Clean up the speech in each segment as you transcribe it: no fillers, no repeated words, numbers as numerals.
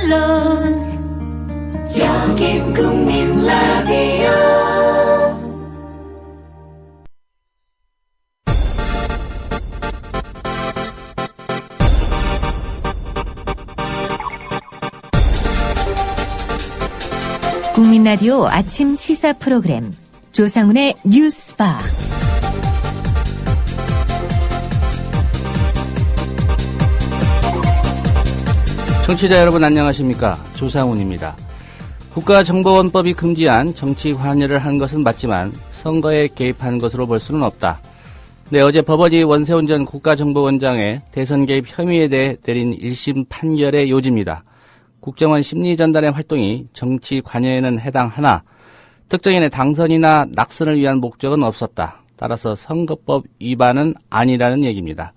물론 여긴 국민 라디오. 국민 라디오 아침 시사 프로그램 조상훈의 뉴스바. 청취자 여러분 안녕하십니까? 조상훈입니다. 국가정보원법이 금지한 정치 관여를 한 것은 맞지만 선거에 개입한 것으로 볼 수는 없다. 네, 어제 법원이 원세훈 전 국가정보원장의 대선 개입 혐의에 대해 내린 1심 판결의 요지입니다. 국정원 심리전단의 활동이 정치 관여에는 해당하나 특정인의 당선이나 낙선을 위한 목적은 없었다. 따라서 선거법 위반은 아니라는 얘기입니다.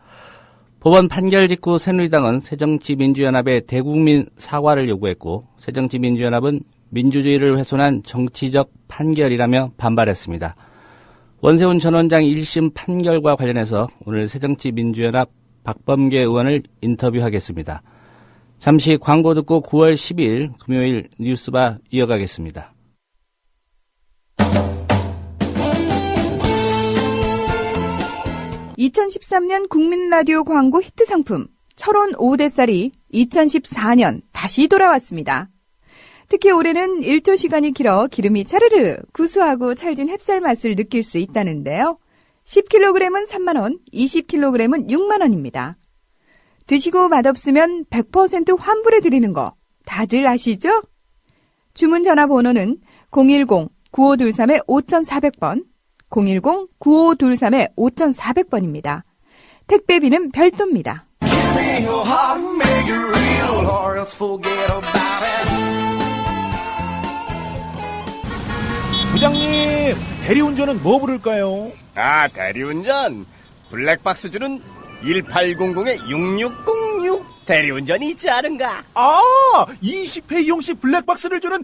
법원 판결 직후 새누리당은 새정치민주연합의 대국민 사과를 요구했고 새정치민주연합은 민주주의를 훼손한 정치적 판결이라며 반발했습니다. 원세훈 전 원장 1심 판결과 관련해서 오늘 새정치민주연합 박범계 의원을 인터뷰하겠습니다. 잠시 광고 듣고 9월 10일 금요일 뉴스바 이어가겠습니다. (2013년) 국민라디오 광고 히트 상품 철원 5대쌀이 2014년 다시 돌아왔습니다. 특히 올해는 1조 시간이 길어 기름이 차르르 구수하고 찰진 햅쌀 맛을 느낄 수 있다는데요. 10kg은 3만원, 20kg은 6만원입니다. 드시고 맛없으면 100% 환불해드리는 거 다들 아시죠? 주문 전화번호는 010-9523-5400번, 010-9523-5400번입니다. 택배비는 별도입니다. 부장님, 대리운전은 뭐 부를까요? 아, 대리운전 블랙박스 주는 1800-6606 대리운전이 있지 않은가? 아, 20회 이용시 블랙박스를 주는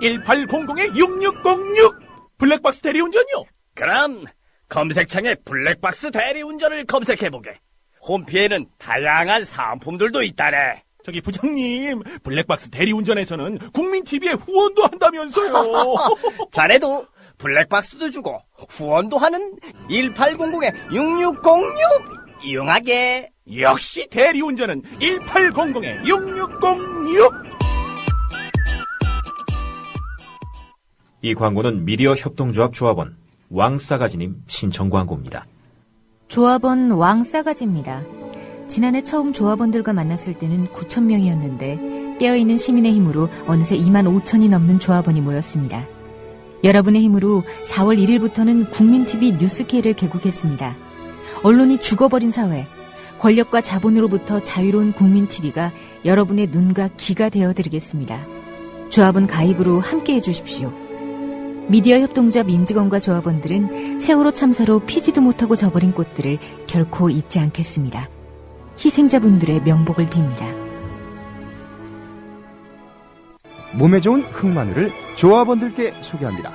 1800-6606 블랙박스 대리운전이요? 그럼 검색창에 블랙박스 대리운전을 검색해보게. 홈피에는 다양한 사은품들도 있다네. 저기 부장님, 블랙박스 대리운전에서는 국민TV에 후원도 한다면서요. 자네도 블랙박스도 주고 후원도 하는 1800-6606 이용하게. 역시 대리운전은 1800-6606. 이 광고는 미디어 협동조합 조합원 왕싸가지님 신청 광고입니다. 조합원 왕싸가지입니다. 지난해 처음 조합원들과 만났을 때는 9,000명이었는데 깨어있는 시민의 힘으로 어느새 25,000이 넘는 조합원이 모였습니다. 여러분의 힘으로 4월 1일부터는 국민TV 뉴스K를 개국했습니다. 언론이 죽어버린 사회, 권력과 자본으로부터 자유로운 국민TV가 여러분의 눈과 귀가 되어드리겠습니다. 조합원 가입으로 함께해 주십시오. 미디어 협동조합 임직원과 조합원들은 세월호 참사로 피지도 못하고 져버린 꽃들을 결코 잊지 않겠습니다. 희생자분들의 명복을 빕니다. 몸에 좋은 흑마늘을 조합원들께 소개합니다.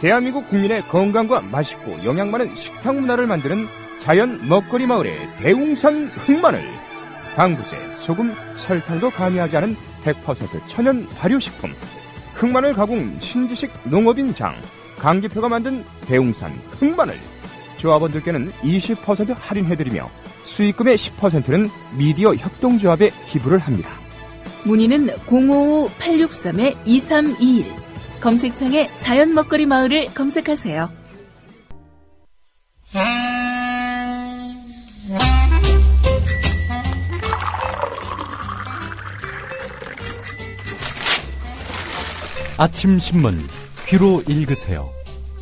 대한민국 국민의 건강과 맛있고 영양 많은 식탁 문화를 만드는 자연 먹거리 마을의 대웅산 흑마늘. 방부제, 소금, 설탕도 가미하지 않은 100% 천연 발효식품. 흑마늘 가공 신지식 농업인장 강기표가 만든 대웅산 흑마늘. 조합원들께는 20% 할인해드리며 수익금의 10%는 미디어 협동조합에 기부를 합니다. 문의는 055-863-2321. 검색창에 자연 먹거리 마을을 검색하세요. 아침 신문 귀로 읽으세요.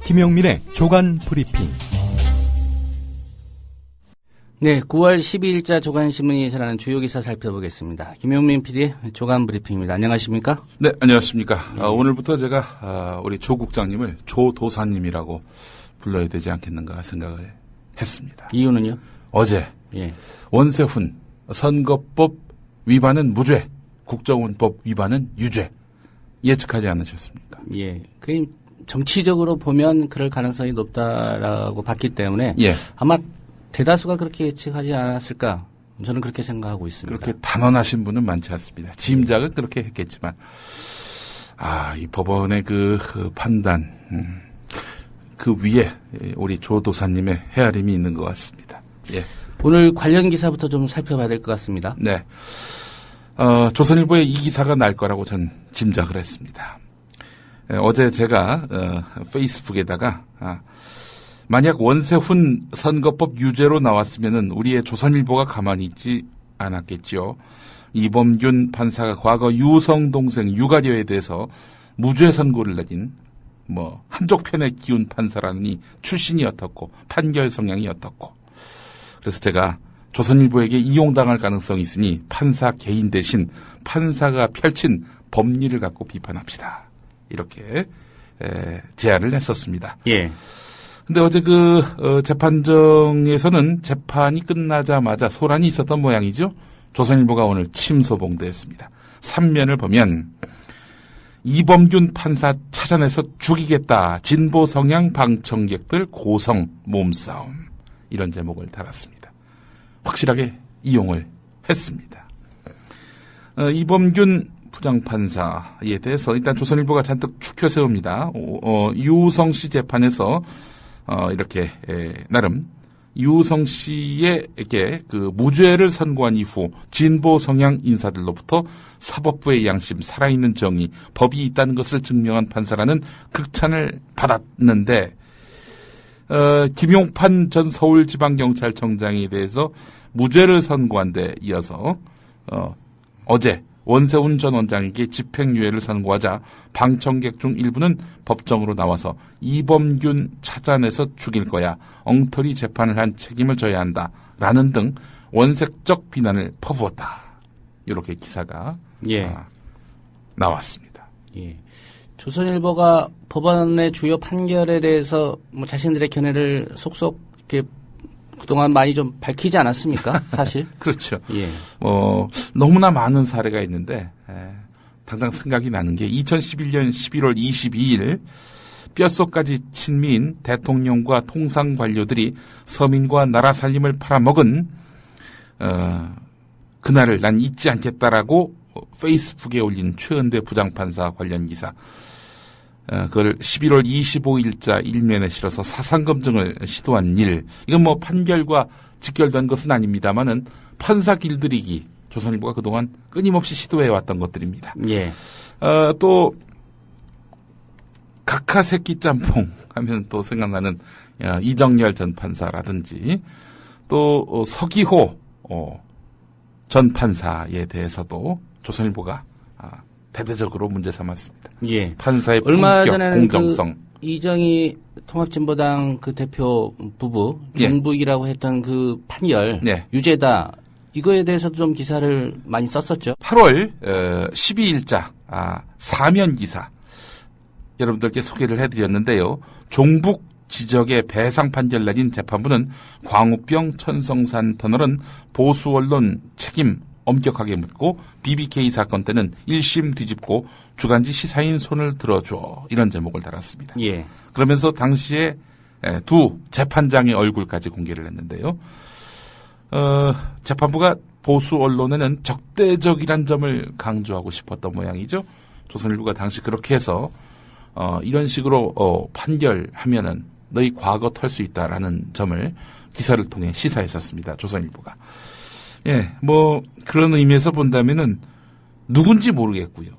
김용민의 조간 브리핑. 네, 9월 12일자 조간신문이 전하는 주요 기사 살펴보겠습니다. 김용민 PD의 조간 브리핑입니다. 안녕하십니까? 네, 안녕하십니까. 오늘부터 제가 우리 조 국장님을 조도사님이라고 불러야 되지 않겠는가 생각을 했습니다. 이유는요? 어제 원세훈 선거법 위반은 무죄, 국정원법 위반은 유죄 예측하지 않으셨습니까? 예, 그 정치적으로 보면 그럴 가능성이 높다라고 봤기 때문에 아마 대다수가 그렇게 예측하지 않았을까 저는 그렇게 생각하고 있습니다. 그렇게 단언하신 분은 많지 않습니다. 짐작은 그렇게 했겠지만, 이 법원의 그 판단, 그 위에 우리 조 도사님의 헤아림이 있는 것 같습니다. 예. 오늘 관련 기사부터 좀 살펴봐야 될 것 같습니다. 네. 조선일보에 이 기사가 날 거라고 전 짐작을 했습니다. 어제 제가 페이스북에다가 만약 원세훈 선거법 유죄로 나왔으면은 우리의 조선일보가 가만히 있지 않았겠지요. 이범균 판사가 과거 유성 동생 유가려에 대해서 무죄 선고를 내린 한쪽 편에 기운 판사라니 출신이 어떻고 판결 성향이 어떻고, 그래서 제가 조선일보에게 이용당할 가능성이 있으니 판사 개인 대신 판사가 펼친 법리를 갖고 비판합시다. 이렇게 제안을 했었습니다. 예. 근데 어제 재판정에서는 재판이 끝나자마자 소란이 있었던 모양이죠. 조선일보가 오늘 침소봉대했습니다. 3면을 보면 이범균 판사 찾아내서 죽이겠다. 진보 성향 방청객들 고성 몸싸움. 이런 제목을 달았습니다. 확실하게 이용을 했습니다. 이범균 부장판사에 대해서 일단 조선일보가 잔뜩 추켜 세웁니다. 유성 씨 재판에서 이렇게 나름 유성 씨에게 그 무죄를 선고한 이후 진보 성향 인사들로부터 사법부의 양심, 살아있는 정의, 법이 있다는 것을 증명한 판사라는 극찬을 받았는데, 김용판 전 서울지방경찰청장에 대해서 무죄를 선고한 데 이어서 어제 원세훈 전 원장에게 집행유예를 선고하자 방청객 중 일부는 법정으로 나와서 이범균 찾아내서 죽일 거야, 엉터리 재판을 한 책임을 져야 한다 라는 등 원색적 비난을 퍼부었다. 이렇게 기사가 나왔습니다. 예. 조선일보가 법원의 주요 판결에 대해서 자신들의 견해를 속속 이렇게 그동안 많이 좀 밝히지 않았습니까? 사실. 그렇죠. 예. 너무나 많은 사례가 있는데, 당장 생각이 나는 게 2011년 11월 22일 뼛속까지 친미인 대통령과 통상 관료들이 서민과 나라 살림을 팔아먹은, 그날을 난 잊지 않겠다라고 페이스북에 올린 최은대 부장판사 관련 기사. 그걸 11월 25일자 일면에 실어서 사상검증을 시도한 일. 이건 판결과 직결된 것은 아닙니다만은 판사 길들이기, 조선일보가 그동안 끊임없이 시도해왔던 것들입니다. 예. 또 각하새끼 짬뽕 하면 또 생각나는 이정열 전 판사라든지, 또 서기호 전 판사에 대해서도 조선일보가 대대적으로 문제 삼았습니다. 예. 판사의 얼마 품격, 전에는 공정성. 이정희 통합진보당 그 대표 부부 중북이라고 했던 그 판결 유죄다. 이거에 대해서도 좀 기사를 많이 썼었죠. 8월 12일자 사면 기사 여러분들께 소개를 해드렸는데요. 종북 지적의 배상 판결 내린 재판부는 광우병 천성산 터널은 보수 언론 책임 엄격하게 묻고 BBK 사건 때는 1심 뒤집고 주간지 시사인 손을 들어줘, 이런 제목을 달았습니다. 예. 그러면서 당시에 두 재판장의 얼굴까지 공개를 했는데요. 재판부가 보수 언론에는 적대적이란 점을 강조하고 싶었던 모양이죠. 조선일보가 당시 그렇게 해서 이런 식으로 판결하면은 너희 과거 털 수 있다라는 점을 기사를 통해 시사했었습니다. 조선일보가. 예, 그런 의미에서 본다면은 누군지 모르겠고요.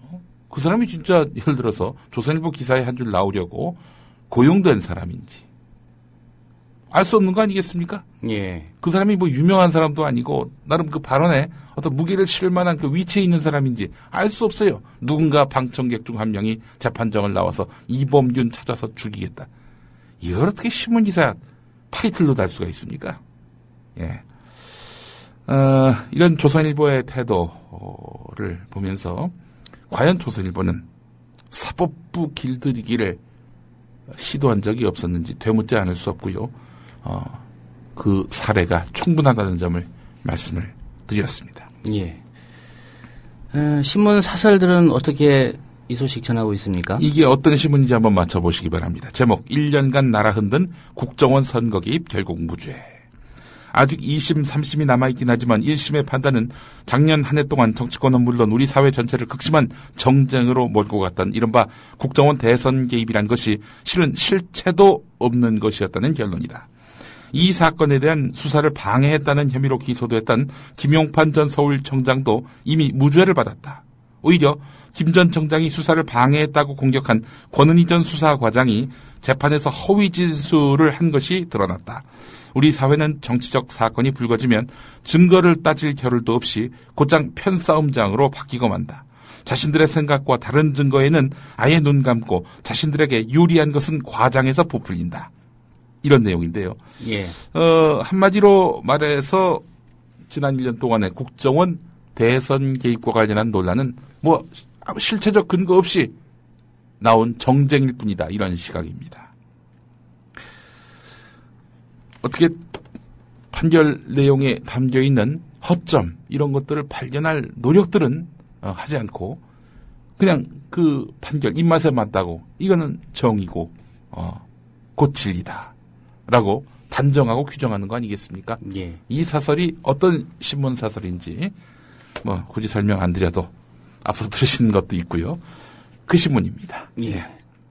그 사람이 진짜 예를 들어서 조선일보 기사에 한 줄 나오려고 고용된 사람인지 알 수 없는 거 아니겠습니까? 예. 그 사람이 유명한 사람도 아니고 나름 그 발언에 어떤 무게를 실을 만한 그 위치에 있는 사람인지 알 수 없어요. 누군가 방청객 중 한 명이 재판정을 나와서 이범균 찾아서 죽이겠다. 이걸 어떻게 신문기사 타이틀로 달 수가 있습니까? 예. 이런 조선일보의 태도를 보면서 과연 조선일보는 사법부 길들이기를 시도한 적이 없었는지 되묻지 않을 수 없고요. 그 사례가 충분하다는 점을 말씀을 드렸습니다. 예. 신문 사설들은 어떻게 이 소식 전하고 있습니까? 이게 어떤 신문인지 한번 맞춰보시기 바랍니다. 제목 1년간 나라 흔든 국정원 선거 개입 결국 무죄. 아직 2심, 3심이 남아있긴 하지만 1심의 판단은 작년 한 해 동안 정치권은 물론 우리 사회 전체를 극심한 정쟁으로 몰고 갔던 이른바 국정원 대선 개입이란 것이 실은 실체도 없는 것이었다는 결론이다. 이 사건에 대한 수사를 방해했다는 혐의로 기소도 했던 김용판 전 서울청장도 이미 무죄를 받았다. 오히려 김 전 청장이 수사를 방해했다고 공격한 권은희 전 수사과장이 재판에서 허위 진술을 한 것이 드러났다. 우리 사회는 정치적 사건이 불거지면 증거를 따질 겨를도 없이 곧장 편싸움장으로 바뀌고 만다. 자신들의 생각과 다른 증거에는 아예 눈 감고 자신들에게 유리한 것은 과장해서 부풀린다. 이런 내용인데요. 예. 한마디로 말해서 지난 1년 동안의 국정원 대선 개입과 관련한 논란은 뭐 실체적 근거 없이 나온 정쟁일 뿐이다. 이런 시각입니다. 어떻게 판결 내용에 담겨있는 허점 이런 것들을 발견할 노력들은 하지 않고 그냥 그 판결 입맛에 맞다고 이거는 정의고 곧 진리다 라고 단정하고 규정하는 거 아니겠습니까? 예. 이 사설이 어떤 신문 사설인지 뭐 굳이 설명 안 드려도 앞서 들으시는 것도 있고요. 그 신문입니다. 예.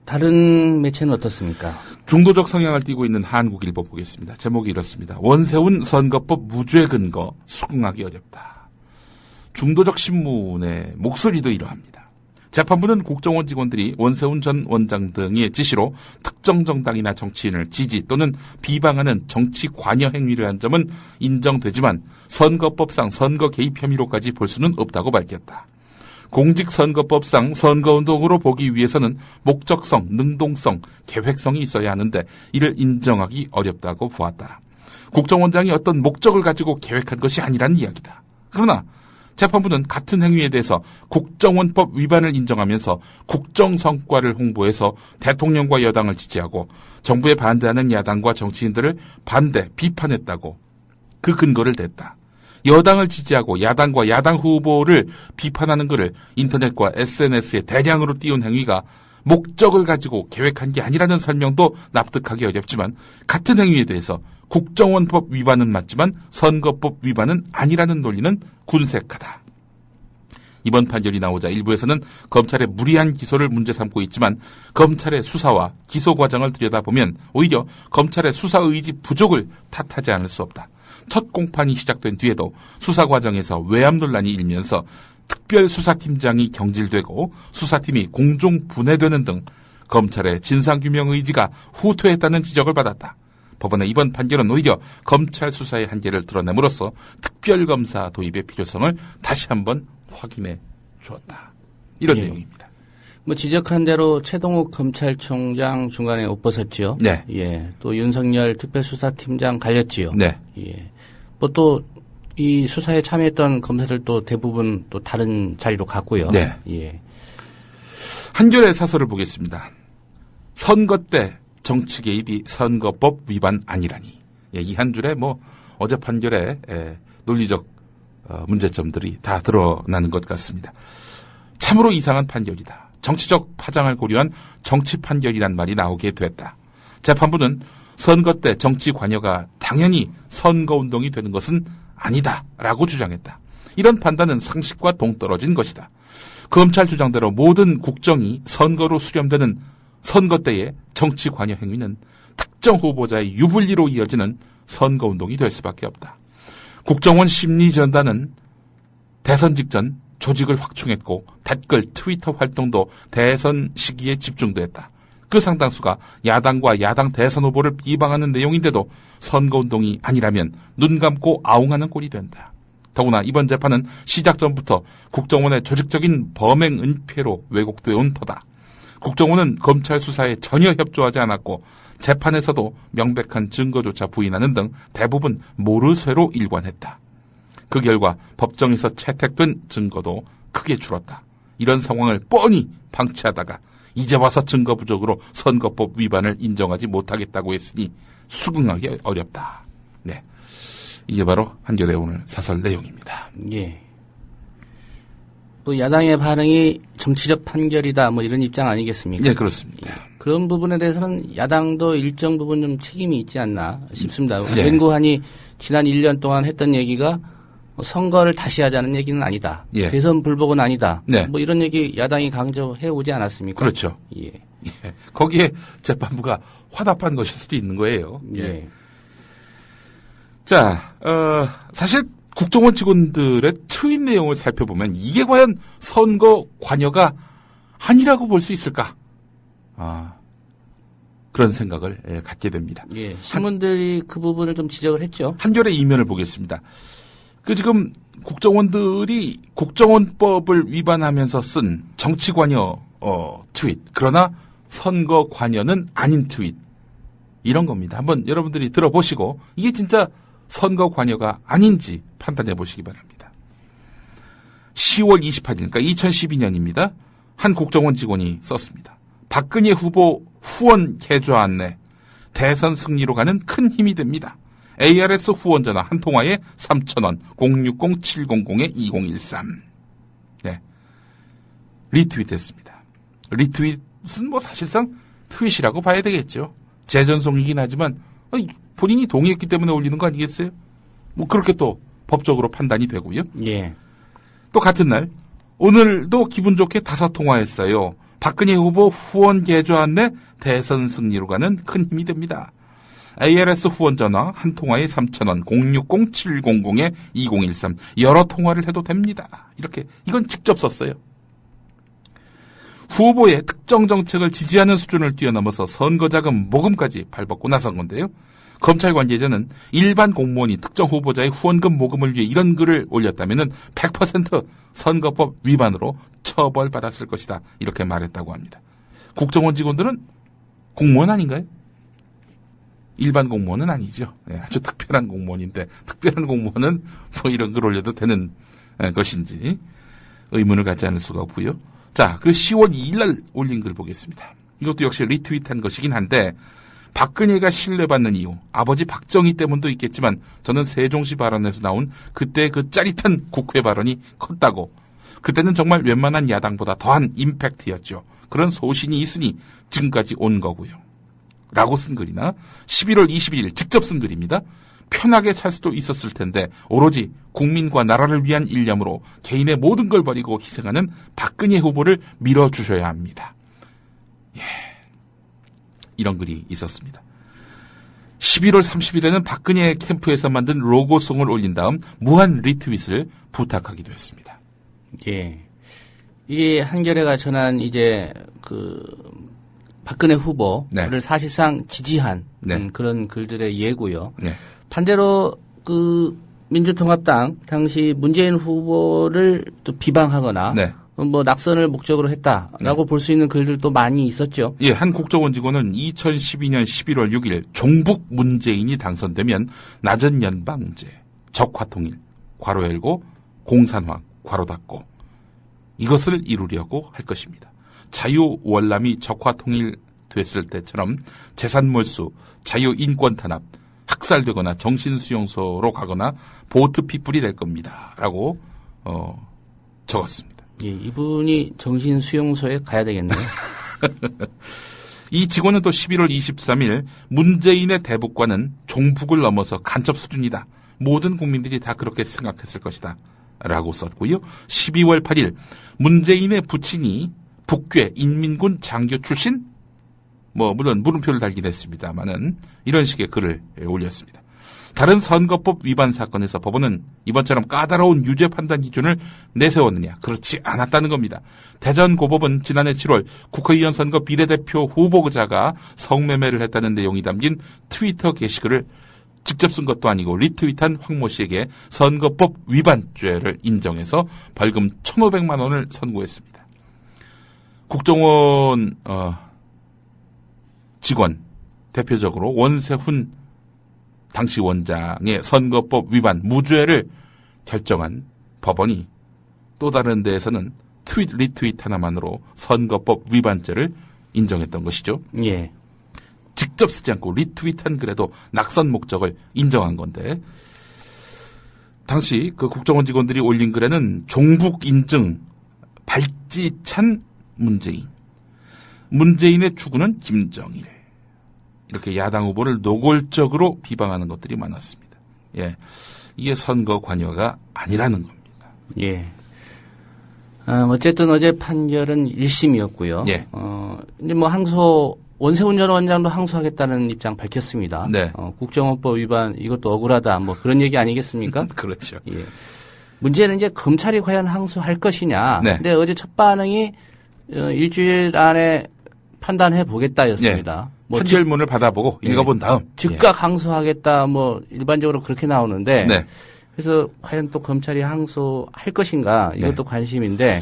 다른 매체는 어떻습니까? 중도적 성향을 띠고 있는 한국일보 보겠습니다. 제목이 이렇습니다. 원세훈 선거법 무죄 근거 수긍하기 어렵다. 중도적 신문의 목소리도 이러합니다. 재판부는 국정원 직원들이 원세훈 전 원장 등의 지시로 특정 정당이나 정치인을 지지 또는 비방하는 정치 관여 행위를 한 점은 인정되지만 선거법상 선거 개입 혐의로까지 볼 수는 없다고 밝혔다. 공직선거법상 선거운동으로 보기 위해서는 목적성, 능동성, 계획성이 있어야 하는데 이를 인정하기 어렵다고 보았다. 국정원장이 어떤 목적을 가지고 계획한 것이 아니라는 이야기다. 그러나 재판부는 같은 행위에 대해서 국정원법 위반을 인정하면서 국정성과를 홍보해서 대통령과 여당을 지지하고 정부에 반대하는 야당과 정치인들을 비판했다고 그 근거를 댔다. 여당을 지지하고 야당과 야당 후보를 비판하는 것을 인터넷과 SNS에 대량으로 띄운 행위가 목적을 가지고 계획한 게 아니라는 설명도 납득하기 어렵지만 같은 행위에 대해서 국정원법 위반은 맞지만 선거법 위반은 아니라는 논리는 군색하다. 이번 판결이 나오자 일부에서는 검찰의 무리한 기소를 문제 삼고 있지만 검찰의 수사와 기소 과정을 들여다보면 오히려 검찰의 수사 의지 부족을 탓하지 않을 수 없다. 첫 공판이 시작된 뒤에도 수사 과정에서 외압 논란이 일면서 특별수사팀장이 경질되고 수사팀이 공중 분해되는 등 검찰의 진상규명 의지가 후퇴했다는 지적을 받았다. 법원의 이번 판결은 오히려 검찰 수사의 한계를 드러냄으로써 특별검사 도입의 필요성을 다시 한번 확인해 주었다. 이런 내용입니다. 뭐 지적한 대로 최동욱 검찰총장 중간에 옷 벗었지요. 네. 예. 또 윤석열 특별수사팀장 갈렸지요. 네. 예. 뭐 또 이 수사에 참여했던 검사들도 대부분 또 다른 자리로 갔고요. 네. 예. 한겨레 사설을 보겠습니다. 선거 때 정치 개입이 선거법 위반 아니라니. 예, 이 한 줄에 뭐 어제 판결에 논리적 문제점들이 다 드러나는 것 같습니다. 참으로 이상한 판결이다. 정치적 파장을 고려한 정치 판결이란 말이 나오게 됐다. 재판부는 선거 때 정치 관여가 당연히 선거운동이 되는 것은 아니다라고 주장했다. 이런 판단은 상식과 동떨어진 것이다. 검찰 주장대로 모든 국정이 선거로 수렴되는 선거 때의 정치 관여 행위는 특정 후보자의 유불리로 이어지는 선거운동이 될 수밖에 없다. 국정원 심리전단은 대선 직전 조직을 확충했고 댓글, 트위터 활동도 대선 시기에 집중됐다. 그 상당수가 야당과 야당 대선 후보를 비방하는 내용인데도 선거운동이 아니라면 눈 감고 아웅하는 꼴이 된다. 더구나 이번 재판은 시작 전부터 국정원의 조직적인 범행 은폐로 왜곡되어 온 터다. 국정원은 검찰 수사에 전혀 협조하지 않았고 재판에서도 명백한 증거조차 부인하는 등 대부분 모르쇠로 일관했다. 그 결과 법정에서 채택된 증거도 크게 줄었다. 이런 상황을 뻔히 방치하다가 이제 와서 증거 부족으로 선거법 위반을 인정하지 못하겠다고 했으니 수긍하기 어렵다. 네, 이게 바로 한겨레 오늘 사설 내용입니다. 예. 또 야당의 반응이 정치적 판결이다 뭐 이런 입장 아니겠습니까? 네, 그렇습니다. 그런 부분에 대해서는 야당도 일정 부분 좀 책임이 있지 않나 싶습니다. 네. 웬고하니 지난 1년 동안 했던 얘기가 선거를 다시 하자는 얘기는 아니다. 예. 대선 불복은 아니다. 네. 뭐 이런 얘기 야당이 강조해 오지 않았습니까? 그렇죠. 예. 예. 거기에 재판부가 화답한 것일 수도 있는 거예요. 예. 자, 사실 국정원 직원들의 트윗 내용을 살펴보면 이게 과연 선거 관여가 아니라고 볼 수 있을까? 그런 생각을 갖게 됩니다. 예. 신문들이 그 부분을 좀 지적을 했죠. 한겨레 이면을 보겠습니다. 지금 국정원들이 국정원법을 위반하면서 쓴 정치 관여 트윗, 그러나 선거 관여는 아닌 트윗, 이런 겁니다. 한번 여러분들이 들어보시고 이게 진짜 선거 관여가 아닌지 판단해 보시기 바랍니다. 10월 28일, 그러니까 2012년입니다. 한 국정원 직원이 썼습니다. 박근혜 후보 후원 계좌 안내, 대선 승리로 가는 큰 힘이 됩니다. ARS 후원 전화 한 통화에 3,000원, 060-700-2013. 네. 리트윗했습니다. 리트윗은 뭐 사실상 트윗이라고 봐야 되겠죠. 재전송이긴 하지만 본인이 동의했기 때문에 올리는 거 아니겠어요? 뭐 그렇게 또 법적으로 판단이 되고요. 예. 또 같은 날 오늘도 기분 좋게 5통화했어요. 박근혜 후보 후원 계좌 안내, 대선 승리로 가는 큰 힘이 됩니다. ARS 후원 전화 한 통화에 3,000원, 060-700-2013. 여러 통화를 해도 됩니다. 이렇게 이건 직접 썼어요. 후보의 특정 정책을 지지하는 수준을 뛰어넘어서 선거자금 모금까지 발벗고 나선 건데요. 검찰 관계자는 일반 공무원이 특정 후보자의 후원금 모금을 위해 이런 글을 올렸다면 100% 선거법 위반으로 처벌받았을 것이다. 이렇게 말했다고 합니다. 국정원 직원들은 공무원 아닌가요? 일반 공무원은 아니죠. 네, 아주 특별한 공무원인데 특별한 공무원은 뭐 이런 글 올려도 되는 것인지 의문을 갖지 않을 수가 없고요. 자, 그리고 10월 2일 날 올린 글 보겠습니다. 이것도 역시 리트윗한 것이긴 한데 박근혜가 신뢰받는 이유, 아버지 박정희 때문도 있겠지만 저는 세종시 발언에서 나온 그때 그 짜릿한 국회 발언이 컸다고. 그때는 정말 웬만한 야당보다 더한 임팩트였죠. 그런 소신이 있으니 지금까지 온 거고요. 라고 쓴 글이나 11월 22일 직접 쓴 글입니다. 편하게 살 수도 있었을 텐데 오로지 국민과 나라를 위한 일념으로 개인의 모든 걸 버리고 희생하는 박근혜 후보를 밀어주셔야 합니다. 예, 이런 글이 있었습니다. 11월 30일에는 박근혜 캠프에서 만든 로고송을 올린 다음 무한 리트윗을 부탁하기도 했습니다. 예, 이게 한겨레가 전한 이제 박근혜 후보를 네. 사실상 지지한 네. 그런 글들의 예고요. 네. 반대로 민주통합당 당시 문재인 후보를 또 비방하거나 네. 뭐 낙선을 목적으로 했다라고 볼 수 있는 글들도 많이 있었죠. 예, 한 국정원 직원은 2012년 11월 6일 종북 문재인이 당선되면 낮은 연방제, 적화통일, 괄호 열고 공산화, 괄호 닫고 이것을 이루려고 할 것입니다. 자유월남이 적화통일 됐을 때처럼 재산몰수, 자유인권 탄압, 학살되거나 정신수용소로 가거나 보트피플이 될 겁니다. 라고 적었습니다. 예, 이분이 정신수용소에 가야 되겠네요. 이 직원은 또 11월 23일 문재인의 대북과는 종북을 넘어서 간첩 수준이다. 모든 국민들이 다 그렇게 생각했을 것이다. 라고 썼고요. 12월 8일 문재인의 부친이 북괴 인민군 장교 출신? 물론 물음표를 달긴 했습니다만은 이런 식의 글을 올렸습니다. 다른 선거법 위반 사건에서 법원은 이번처럼 까다로운 유죄 판단 기준을 내세웠느냐? 그렇지 않았다는 겁니다. 대전고법은 지난해 7월 국회의원 선거 비례대표 후보자가 성매매를 했다는 내용이 담긴 트위터 게시글을 직접 쓴 것도 아니고 리트윗한 황모 씨에게 선거법 위반죄를 인정해서 벌금 1,500만 원을 선고했습니다. 국정원 직원 대표적으로 원세훈 당시 원장의 선거법 위반 무죄를 결정한 법원이 또 다른 데에서는 리트윗 하나만으로 선거법 위반죄를 인정했던 것이죠. 예. 직접 쓰지 않고 리트윗한 글에도 낙선 목적을 인정한 건데 당시 그 국정원 직원들이 올린 글에는 종북 인증 발찌찬 문재인, 문재인의 추구는 김정일. 이렇게 야당 후보를 노골적으로 비방하는 것들이 많았습니다. 예, 이게 선거 관여가 아니라는 겁니다. 예. 어쨌든 어제 판결은 1심이었고요. 예. 이제 뭐 원세훈 전 원장도 항소하겠다는 입장 밝혔습니다. 네. 국정원법 위반 이것도 억울하다 뭐 그런 얘기 아니겠습니까? 그렇죠. 예. 문제는 이제 검찰이 과연 항소할 것이냐. 네. 근데 어제 첫 반응이 일주일 안에 판단해 보겠다였습니다. 네. 뭐 판결문을 받아보고 읽어본 다음 즉각 항소하겠다 뭐 일반적으로 그렇게 나오는데 네. 그래서 과연 또 검찰이 항소할 것인가 이것도 네. 관심인데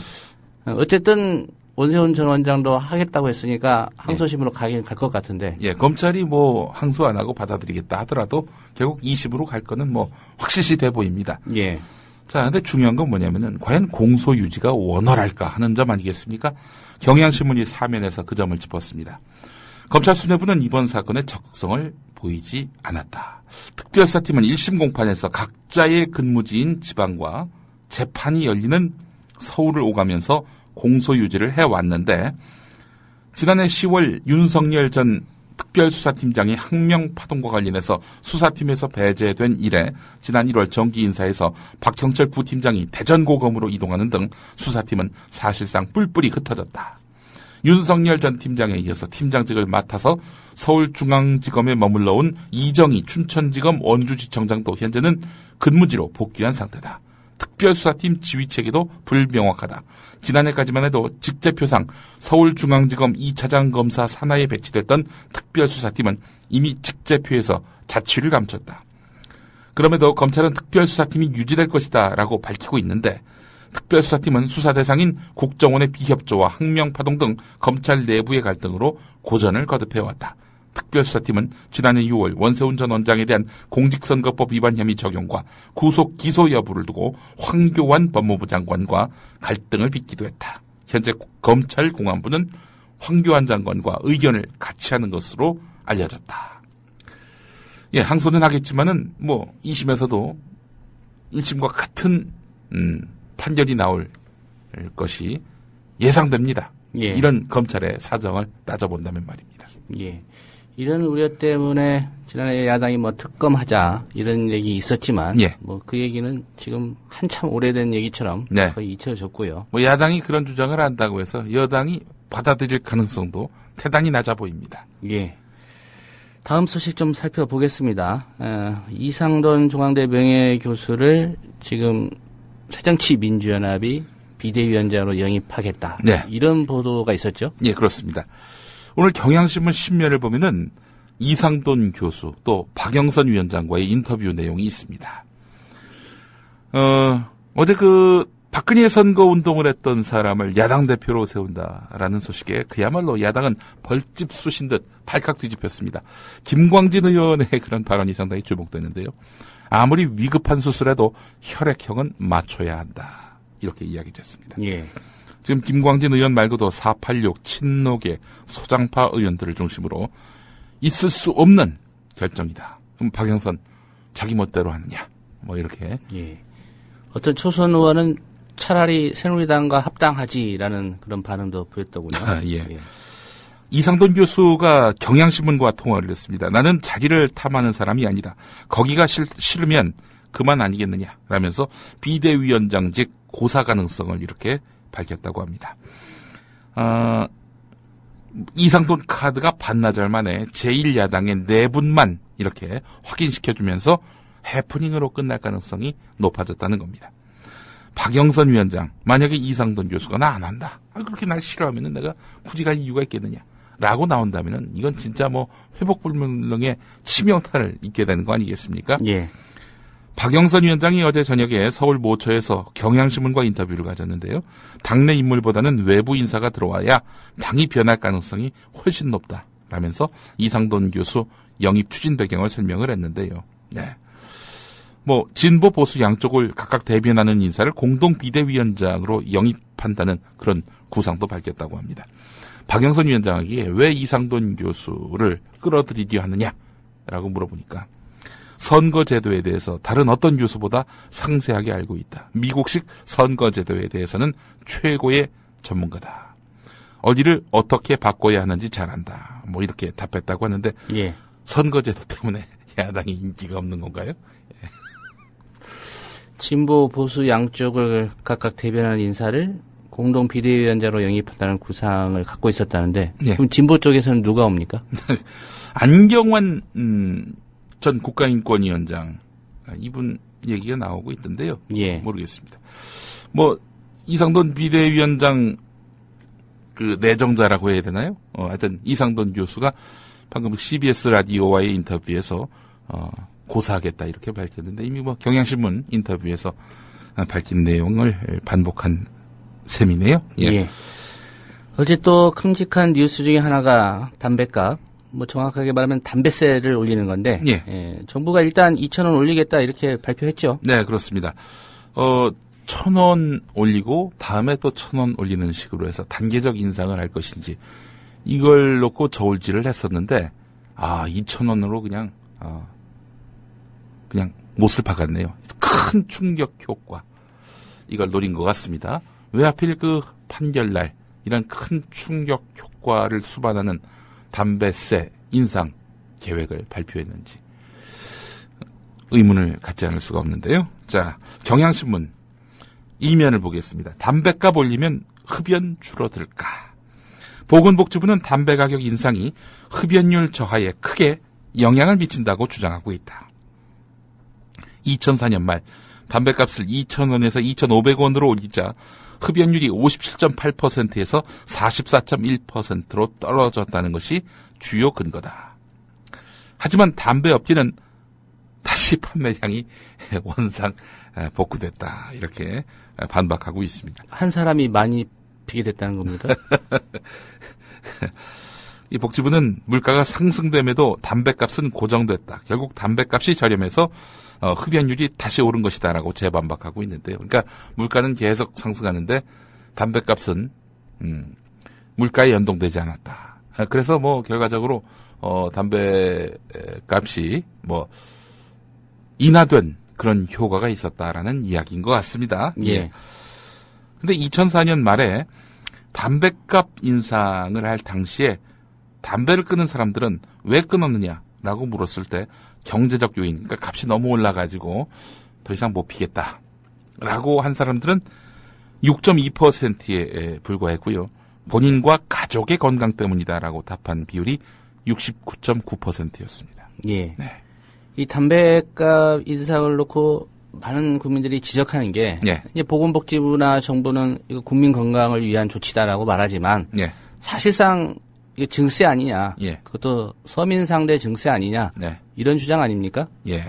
어쨌든 원세훈 전 원장도 하겠다고 했으니까 항소심으로 가긴 갈 것 같은데. 예, 검찰이 뭐 항소 안 하고 받아들이겠다 하더라도 결국 2심으로 갈 거는 뭐 확실시 돼 보입니다. 예. 자, 근데 중요한 건 뭐냐면은 과연 공소 유지가 원활할까 하는 점 아니겠습니까? 경향신문이 사면에서 그 점을 짚었습니다. 검찰 수뇌부는 이번 사건의 적극성을 보이지 않았다. 특별수사팀은 1심 공판에서 각자의 근무지인 지방과 재판이 열리는 서울을 오가면서 공소유지를 해왔는데 지난해 10월 윤석열 전 특별수사팀장이 항명파동과 관련해서 수사팀에서 배제된 이래 지난 1월 정기인사에서 박형철 부팀장이 대전고검으로 이동하는 등 수사팀은 사실상 뿔뿔이 흩어졌다. 윤석열 전 팀장에 이어서 팀장직을 맡아서 서울중앙지검에 머물러 온 이정희 춘천지검 원주지청장도 현재는 근무지로 복귀한 상태다. 특별수사팀 지휘체계도 불명확하다. 지난해까지만 해도 직제표상 서울중앙지검 2차장 검사 산하에 배치됐던 특별수사팀은 이미 직제표에서 자취를 감췄다. 그럼에도 검찰은 특별수사팀이 유지될 것이다 라고 밝히고 있는데 특별수사팀은 수사 대상인 국정원의 비협조와 항명파동 등 검찰 내부의 갈등으로 고전을 거듭해왔다. 특별수사팀은 지난해 6월 원세훈 전 원장에 대한 공직선거법 위반 혐의 적용과 구속 기소 여부를 두고 황교안 법무부 장관과 갈등을 빚기도 했다. 현재 검찰 공안부는 황교안 장관과 의견을 같이 하는 것으로 알려졌다. 예, 항소는 하겠지만은 뭐 2심에서도 1심과 같은 판결이 나올 것이 예상됩니다. 예. 이런 검찰의 사정을 따져본다면 말입니다. 예. 이런 우려 때문에 지난해 야당이 뭐 특검하자 이런 얘기 있었지만 예. 뭐 그 얘기는 지금 한참 오래된 얘기처럼 네. 거의 잊혀졌고요. 뭐 야당이 그런 주장을 한다고 해서 여당이 받아들일 가능성도 대단히 낮아 보입니다. 예. 다음 소식 좀 살펴보겠습니다. 이상돈 중앙대 명예교수를 지금 새정치민주연합이 비대위원장으로 영입하겠다. 네. 이런 보도가 있었죠? 예, 그렇습니다. 오늘 경향신문 10면을 보면은 이상돈 교수 또 박영선 위원장과의 인터뷰 내용이 있습니다. 어제 박근혜 선거 운동을 했던 사람을 야당 대표로 세운다라는 소식에 그야말로 야당은 벌집 쑤신 듯 발칵 뒤집혔습니다. 김광진 의원의 그런 발언이 상당히 주목되는데요. 아무리 위급한 수술에도 혈액형은 맞춰야 한다. 이렇게 이야기했습니다. 예. 지금 김광진 의원 말고도 486 친노계 소장파 의원들을 중심으로 있을 수 없는 결정이다. 그럼 박영선 자기 멋대로 하느냐. 뭐 이렇게. 예. 어떤 초선 의원은 차라리 새누리당과 합당하지라는 그런 반응도 보였더군요. 아, 예. 예. 이상돈 교수가 경향신문과 통화를 했습니다. 나는 자기를 탐하는 사람이 아니다. 거기가 싫으면 그만 아니겠느냐 라면서 비대위원장직 고사 가능성을 이렇게 밝혔다고 합니다. 이상돈 카드가 반나절 만에 제1야당의 4분만 이렇게 확인시켜주면서 해프닝으로 끝날 가능성이 높아졌다는 겁니다. 박영선 위원장, 만약에 이상돈 교수가 나 안 한다. 그렇게 날 싫어하면 내가 굳이 갈 이유가 있겠느냐. 라고 나온다면 이건 진짜 뭐 회복불능의 치명타를 입게 되는 거 아니겠습니까? 예. 박영선 위원장이 어제 저녁에 서울 모처에서 경향신문과 인터뷰를 가졌는데요. 당내 인물보다는 외부 인사가 들어와야 당이 변할 가능성이 훨씬 높다. 라면서 이상돈 교수 영입 추진 배경을 설명을 했는데요. 네. 뭐 진보 보수 양쪽을 각각 대변하는 인사를 공동 비대위원장으로 영입한다는 그런 구상도 밝혔다고 합니다. 박영선 위원장에게 왜 이상돈 교수를 끌어들이려 하느냐라고 물어보니까 선거제도에 대해서 다른 어떤 교수보다 상세하게 알고 있다. 미국식 선거제도에 대해서는 최고의 전문가다. 어디를 어떻게 바꿔야 하는지 잘 안다. 뭐 이렇게 답했다고 하는데 예. 선거제도 때문에 야당이 인기가 없는 건가요? 예. 진보 보수 양쪽을 각각 대변하는 인사를 공동 비대위원장으로 영입한다는 구상을 갖고 있었다는데 예. 그럼 진보 쪽에서는 누가 옵니까? 안경환 전 국가인권위원장 이분 얘기가 나오고 있던데요. 예. 모르겠습니다. 뭐 이상돈 비대위원장 그 내정자라고 해야 되나요? 하여튼 이상돈 교수가 방금 CBS 라디오와의 인터뷰에서 고사하겠다 이렇게 밝혔는데 이미 뭐 경향신문 인터뷰에서 밝힌 내용을 반복한 셈이네요. 예. 예. 어제 또 큼직한 뉴스 중에 하나가 담배값, 뭐 정확하게 말하면 담배세를 올리는 건데, 예. 예, 정부가 일단 2,000원 올리겠다 이렇게 발표했죠. 네, 그렇습니다. 1,000원 올리고 다음에 또 1,000원 올리는 식으로 해서 단계적 인상을 할 것인지 이걸 놓고 저울질을 했었는데 2,000원으로 그냥 못을 박았네요. 큰 충격 효과 이걸 노린 것 같습니다. 왜 하필 그 판결날 이런 큰 충격 효과를 수반하는 담배세 인상 계획을 발표했는지 의문을 갖지 않을 수가 없는데요. 자, 경향신문 이면을 보겠습니다. 담배값 올리면 흡연 줄어들까? 보건복지부는 담배 가격 인상이 흡연율 저하에 크게 영향을 미친다고 주장하고 있다. 2004년 말 담배값을 2,000원에서 2,500원으로 올리자 흡연율이 57.8%에서 44.1%로 떨어졌다는 것이 주요 근거다. 하지만 담배업계는 다시 판매량이 원상 복구됐다. 이렇게 반박하고 있습니다. 한 사람이 많이 피게 됐다는 겁니다. 이 복지부는 물가가 상승됨에도 담배값은 고정됐다. 결국 담배값이 저렴해서 흡연율이 다시 오른 것이다라고 재반박하고 있는데요. 그러니까 물가는 계속 상승하는데 담배값은 물가에 연동되지 않았다. 그래서 뭐 결과적으로 담배값이 뭐 인하된 그런 효과가 있었다라는 이야기인 것 같습니다. 예. 근데 2004년 말에 담배값 인상을 할 당시에 담배를 끊은 사람들은 왜 끊었느냐라고 물었을 때 경제적 요인, 그러니까 값이 너무 올라가지고 더 이상 못 피겠다라고 한 사람들은 6.2%에 불과했고요. 본인과 가족의 건강 때문이다라고 답한 비율이 69.9%였습니다. 예. 네. 이 담배값 인상을 놓고 많은 국민들이 지적하는 게 예. 이제 보건복지부나 정부는 이거 국민 건강을 위한 조치다라고 말하지만 예. 사실상 이게 증세 아니냐. 예. 그것도 서민 상대 증세 아니냐. 네. 이런 주장 아닙니까? 예.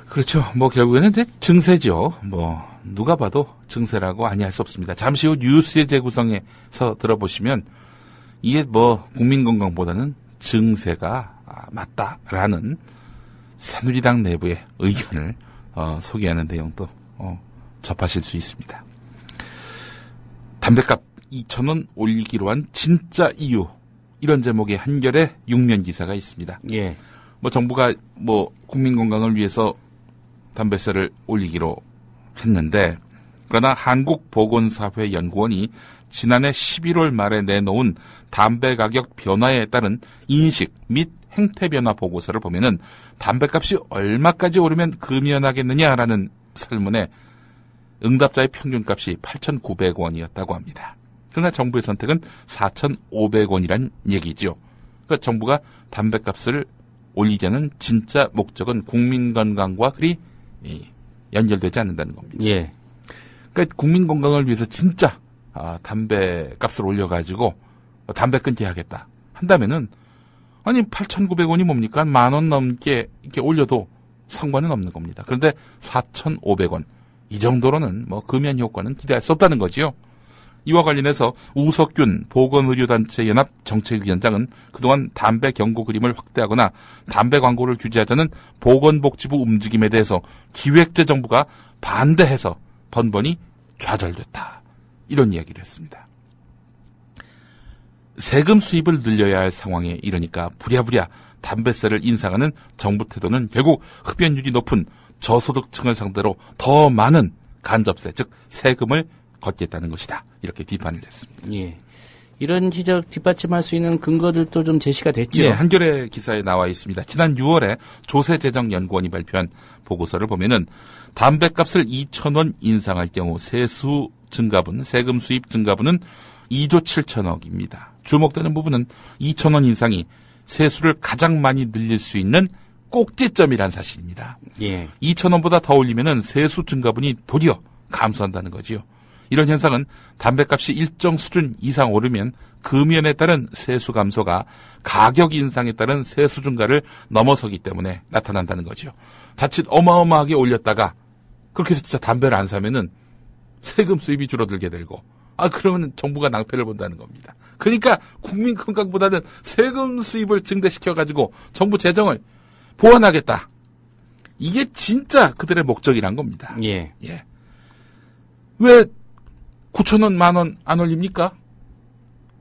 그렇죠. 뭐 결국에는 이제 증세죠. 뭐 누가 봐도 증세라고 아니할 수 없습니다. 잠시 후 뉴스의 재구성에서 들어보시면 이게 뭐 국민 건강보다는 증세가 맞다라는 새누리당 내부의 의견을 소개하는 내용도 접하실 수 있습니다. 담배값 2,000원 올리기로 한 진짜 이유, 이런 제목의 한겨레 6면 기사가 있습니다. 예. 뭐 정부가 뭐 국민 건강을 위해서 담배세를 올리기로 했는데, 그러나 한국보건사회연구원이 지난해 11월 말에 내놓은 담배 가격 변화에 따른 인식 및 행태 변화 보고서를 보면은 담배값이 얼마까지 오르면 금연하겠느냐라는 설문에 응답자의 평균값이 8,900원이었다고 합니다. 그러나 정부의 선택은 4,500원이란 얘기죠. 그러니까 정부가 담배값을 올리자는 진짜 목적은 국민 건강과 그리 연결되지 않는다는 겁니다. 예. 그러니까 국민 건강을 위해서 진짜 담배값을 올려가지고 담배 끊게 하겠다 한다면은, 아니 8,900원이 뭡니까? 10,000원 넘게 이렇게 올려도 상관은 없는 겁니다. 그런데 4,500원 이 정도로는 뭐 금연 효과는 기대할 수 없다는 거지요. 이와 관련해서 우석균 보건의료단체 연합 정책위원장은 그동안 담배 경고 그림을 확대하거나 담배 광고를 규제하자는 보건복지부 움직임에 대해서 기획재정부가 반대해서 번번이 좌절됐다, 이런 이야기를 했습니다. 세금 수입을 늘려야 할 상황에 이러니까 부랴부랴 담배세를 인상하는 정부 태도는 결국 흡연율이 높은 저소득층을 상대로 더 많은 간접세, 즉 세금을 걷겠다는 것이다. 이렇게 비판을 했습니다. 예. 이런 지적 뒷받침할 수 있는 근거들도 좀 제시가 됐죠. 예, 한겨레 기사에 나와 있습니다. 지난 6월에 조세재정연구원이 발표한 보고서를 보면은 담배값을 2,000원 인상할 경우 세수 증가분, 세금 수입 증가분은 2조 7천억입니다. 주목되는 부분은 2,000원 인상이 세수를 가장 많이 늘릴 수 있는 꼭지점이란 사실입니다. 예. 2,000원보다 더 올리면은 세수 증가분이 도리어 감소한다는 거지요. 이런 현상은 담배값이 일정 수준 이상 오르면 금연에 따른 세수 감소가 가격 인상에 따른 세수 증가를 넘어서기 때문에 나타난다는 거죠. 자칫 어마어마하게 올렸다가 그렇게 해서 진짜 담배를 안 사면은 세금 수입이 줄어들게 되고, 그러면 정부가 낭패를 본다는 겁니다. 그러니까 국민 건강보다는 세금 수입을 증대시켜가지고 정부 재정을 보완하겠다. 이게 진짜 그들의 목적이란 겁니다. 예. 예. 왜 9,000원, 10,000원 안 올립니까?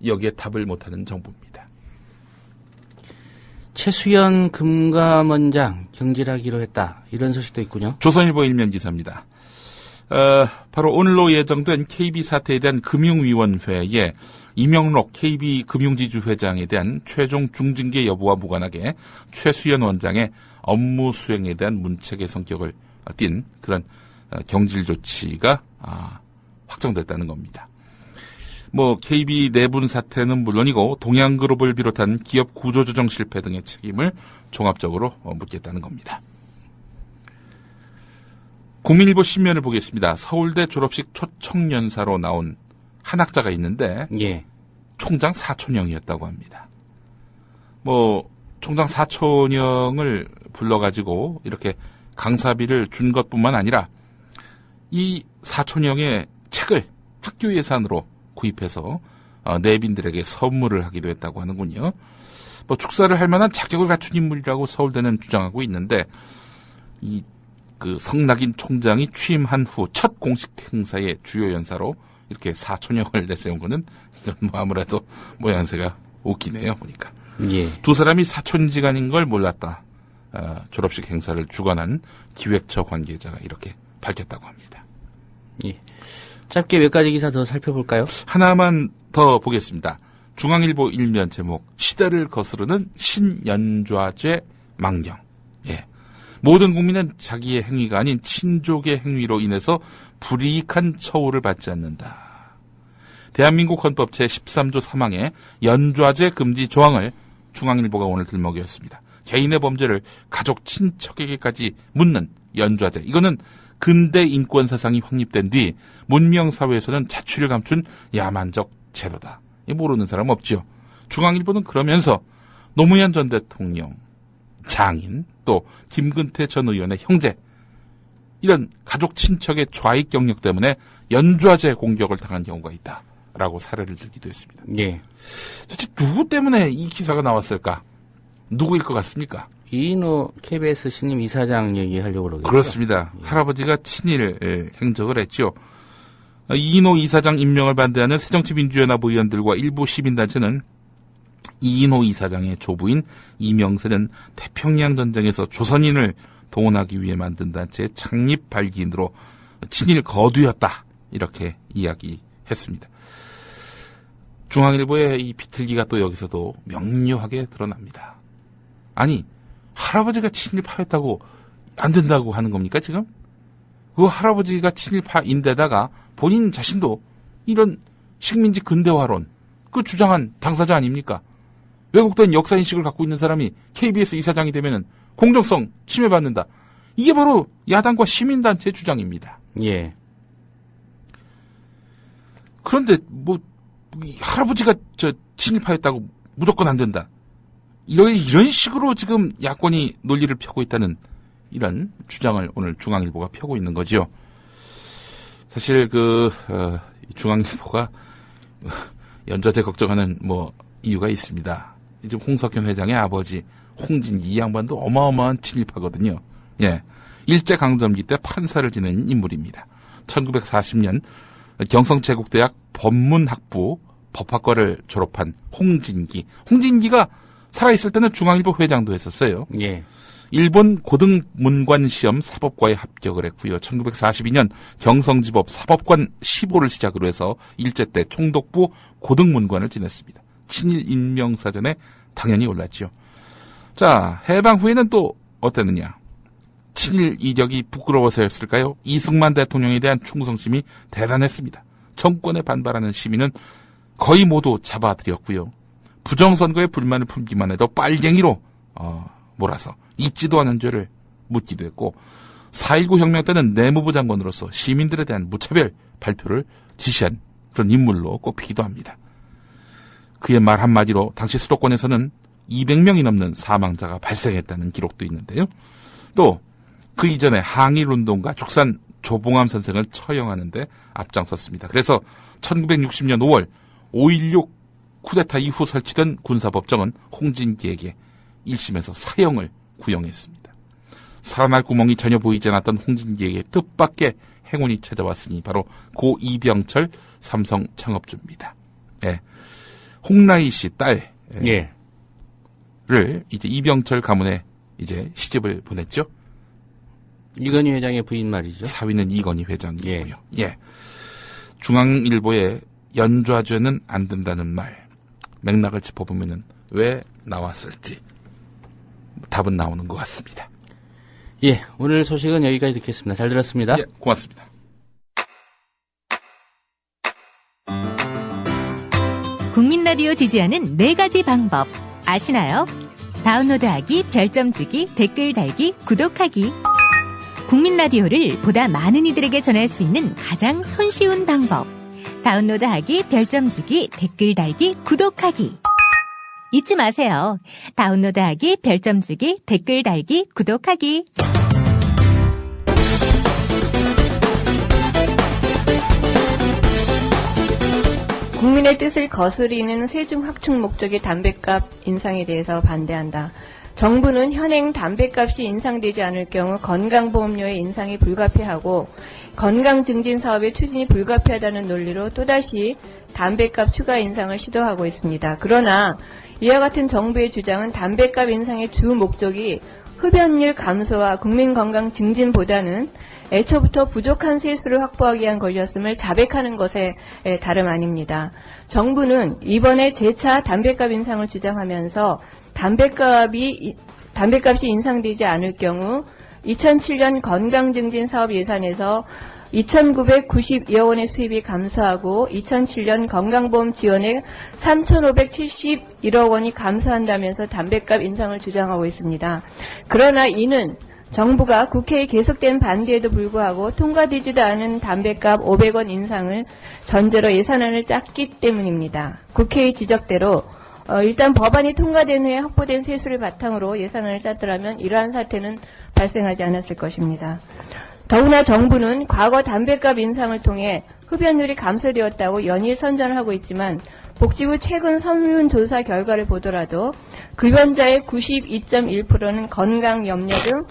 여기에 답을 못하는 정부입니다. 최수연 금감원장 경질하기로 했다. 이런 소식도 있군요. 조선일보 일면 기사입니다. 바로 오늘로 예정된 KB 사태에 대한 금융위원회에 이명록 KB 금융지주 회장에 대한 최종 중징계 여부와 무관하게 최수연 원장의 업무 수행에 대한 문책의 성격을 띤 그런 경질 조치가 확정됐다는 겁니다. KB 내분 사태는 물론이고 동양그룹을 비롯한 기업 구조조정 실패 등의 책임을 종합적으로 묻겠다는 겁니다. 국민일보 신면을 보겠습니다. 서울대 졸업식 초청연사로 나온 한 학자가 있는데 예. 총장 사촌형이었다고 합니다. 총장 사촌형을 불러가지고 이렇게 강사비를 준 것뿐만 아니라 이 사촌형의 책을 학교 예산으로 구입해서 내빈들에게 선물을 하기도 했다고 하는군요. 축사를 할 만한 자격을 갖춘 인물이라고 서울대는 주장하고 있는데 성낙인 총장이 취임한 후 첫 공식 행사의 주요 연사로 이렇게 사촌형을 내세운 거는 이건 아무래도 모양새가 웃기네요, 보니까. 예. 두 사람이 사촌지간인 걸 몰랐다. 졸업식 행사를 주관한 기획처 관계자가 이렇게 밝혔다고 합니다. 예. 짧게 몇 가지 기사 더 살펴볼까요? 하나만 더 보겠습니다. 중앙일보 일면 제목, 시대를 거스르는 신연좌제 망령. 예. 모든 국민은 자기의 행위가 아닌 친족의 행위로 인해서 불이익한 처우를 받지 않는다. 대한민국 헌법 제13조 3항의 연좌제 금지 조항을 중앙일보가 오늘 들먹였습니다. 개인의 범죄를 가족 친척에게까지 묻는 연좌제. 이거는 근대 인권 사상이 확립된 뒤 문명 사회에서는 자취를 감춘 야만적 제도다. 모르는 사람 없죠. 중앙일보는 그러면서 노무현 전 대통령, 장인, 또 김근태 전 의원의 형제, 이런 가족 친척의 좌익 경력 때문에 연좌제 공격을 당한 경우가 있다라고 사례를 들기도 했습니다. 예. 도대체 누구 때문에 이 기사가 나왔을까? 누구일 것 같습니까? 이인호 KBS 신임 이사장 얘기하려고 그러겠죠. 그렇습니다. 예. 할아버지가 친일 행적을 했죠. 이인호 이사장 임명을 반대하는 새정치민주연합 의원들과 일부 시민단체는 이인호 이사장의 조부인 이명세는 태평양 전쟁에서 조선인을 동원하기 위해 만든 단체의 창립 발기인으로 친일 거두였다. 이렇게 이야기했습니다. 중앙일보의 이 비틀기가 또 여기서도 명료하게 드러납니다. 아니, 할아버지가 친일파였다고 안 된다고 하는 겁니까, 지금? 그 할아버지가 친일파인데다가 본인 자신도 이런 식민지 근대화론, 그 주장한 당사자 아닙니까? 왜곡된 역사인식을 갖고 있는 사람이 KBS 이사장이 되면은 공정성 침해받는다. 이게 바로 야당과 시민단체의 주장입니다. 예. 그런데 할아버지가 친일파였다고 무조건 안 된다. 이런 식으로 지금 야권이 논리를 펴고 있다는 이런 주장을 오늘 중앙일보가 펴고 있는 거죠. 사실 중앙일보가 연좌제 걱정하는 이유가 있습니다. 이제 홍석현 회장의 아버지 홍진기 이 양반도 어마어마한 친일파거든요. 예, 일제강점기 때 판사를 지낸 인물입니다. 1940년 경성제국대학 법문학부 법학과를 졸업한 홍진기가 살아있을 때는 중앙일보 회장도 했었어요. 예. 일본 고등문관 시험 사법과에 합격을 했고요. 1942년 경성지법 사법관 15를 시작으로 해서 일제 때 총독부 고등문관을 지냈습니다. 친일 인명사전에 당연히 올랐죠. 자, 해방 후에는 또 어땠느냐. 친일 이력이 부끄러워서였을까요? 이승만 대통령에 대한 충성심이 대단했습니다. 정권에 반발하는 시민은 거의 모두 잡아들였고요. 부정선거에 불만을 품기만 해도 빨갱이로 몰아서 잊지도 않은 죄를 묻기도 했고 4.19 혁명 때는 내무부 장관으로서 시민들에 대한 무차별 발표를 지시한 그런 인물로 꼽히기도 합니다. 그의 말 한마디로 당시 수도권에서는 200명이 넘는 사망자가 발생했다는 기록도 있는데요. 또 그 이전에 항일운동가 죽산 조봉암 선생을 처형하는 데 앞장섰습니다. 그래서 1960년 5월 5.16 쿠데타 이후 설치된 군사법정은 홍진기에게 1심에서 사형을 구형했습니다. 살아날 구멍이 전혀 보이지 않았던 홍진기에게 뜻밖의 행운이 찾아왔으니 바로 고 이병철 삼성 창업주입니다. 예. 홍라희 씨 딸. 예. 를 이제 이병철 가문에 이제 시집을 보냈죠. 이건희 회장의 부인 말이죠. 사위는 이건희 회장이고요. 예. 중앙일보에 연좌죄는 안 된다는 말. 맥락을 짚어보면은 왜 나왔을지 답은 나오는 것 같습니다. 예, 오늘 소식은 여기까지 듣겠습니다. 잘 들었습니다. 예, 고맙습니다. 국민 라디오 지지하는 4가지 방법 아시나요? 다운로드하기, 별점 주기, 댓글 달기, 구독하기. 국민 라디오를 보다 많은 이들에게 전할 수 있는 가장 손쉬운 방법. 다운로드하기, 별점 주기, 댓글 달기, 구독하기. 잊지 마세요. 다운로드하기, 별점 주기, 댓글 달기, 구독하기. 국민의 뜻을 거스리는 세중 확충 목적의 담뱃값 인상에 대해서 반대한다. 정부는 현행 담뱃값이 인상되지 않을 경우 건강보험료의 인상이 불가피하고 건강증진 사업의 추진이 불가피하다는 논리로 또다시 담뱃값 추가 인상을 시도하고 있습니다. 그러나 이와 같은 정부의 주장은 담뱃값 인상의 주 목적이 흡연율 감소와 국민건강 증진보다는 애초부터 부족한 세수를 확보하기 위한 것이었음을 자백하는 것에 다름 아닙니다. 정부는 이번에 재차 담뱃값 인상을 주장하면서 담뱃값이 인상되지 않을 경우 2007년 건강증진 사업 예산에서 2,992억 원의 수입이 감소하고 2007년 건강보험 지원액 3,571억 원이 감소한다면서 담뱃값 인상을 주장하고 있습니다. 그러나 이는 정부가 국회에 계속된 반대에도 불구하고 통과되지도 않은 담뱃값 500원 인상을 전제로 예산안을 짰기 때문입니다. 국회의 지적대로 일단 법안이 통과된 후에 확보된 세수를 바탕으로 예산안을 짰더라면 이러한 사태는 발생하지 않았을 것입니다. 더구나 정부는 과거 담뱃값 인상을 통해 흡연율이 감소되었다고 연일 선전을 하고 있지만 복지부 최근 설문조사 결과를 보더라도 급여자의 92.1%는 건강 염려 등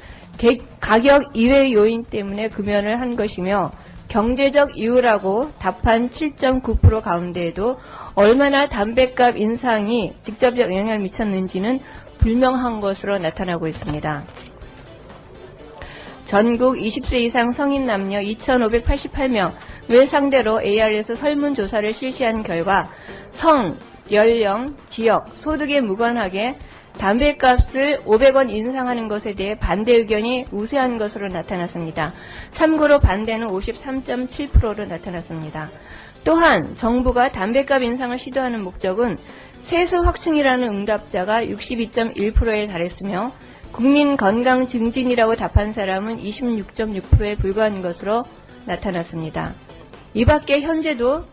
가격 이외의 요인 때문에 금연을 한 것이며 경제적 이유라고 답한 7.9% 가운데에도 얼마나 담뱃값 인상이 직접적 영향을 미쳤는지는 불명한 것으로 나타나고 있습니다. 전국 20세 이상 성인 남녀 2,588명을 상대로 AR에서 설문조사를 실시한 결과 성, 연령, 지역, 소득에 무관하게 담뱃값을 500원 인상하는 것에 대해 반대 의견이 우세한 것으로 나타났습니다. 참고로 반대는 53.7%로 나타났습니다. 또한 정부가 담뱃값 인상을 시도하는 목적은 세수 확충이라는 응답자가 62.1%에 달했으며 국민 건강 증진이라고 답한 사람은 26.6%에 불과한 것으로 나타났습니다. 이 밖에 현재도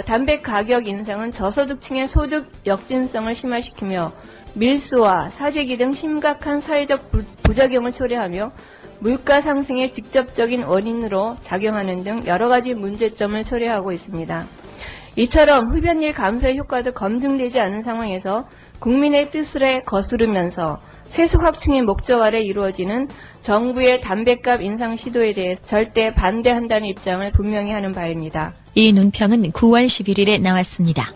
담배 가격 인상은 저소득층의 소득 역진성을 심화시키며 밀수와 사재기 등 심각한 사회적 부작용을 초래하며 물가 상승의 직접적인 원인으로 작용하는 등 여러 가지 문제점을 초래하고 있습니다. 이처럼 흡연율 감소의 효과도 검증되지 않은 상황에서 국민의 뜻을 거스르면서 세수 확충의 목적 아래 이루어지는 정부의 담뱃값 인상 시도에 대해 절대 반대한다는 입장을 분명히 하는 바입니다. 이 논평은 9월 11일에 나왔습니다.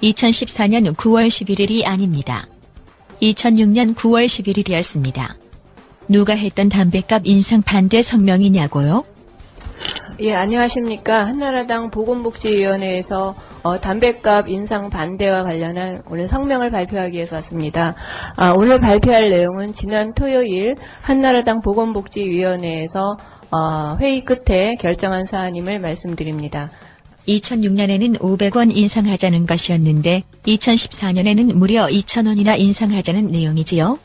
2014년 9월 11일이 아닙니다. 2006년 9월 11일이었습니다. 누가 했던 담뱃값 인상 반대 성명이냐고요? 예, 안녕하십니까. 한나라당 보건복지위원회에서 담뱃값 인상 반대와 관련한 오늘 성명을 발표하기 위해서 왔습니다. 오늘 발표할 내용은 지난 토요일 한나라당 보건복지위원회에서 회의 끝에 결정한 사안임을 말씀드립니다. 2006년에는 500원 인상하자는 것이었는데 2014년에는 무려 2,000원이나 인상하자는 내용이지요.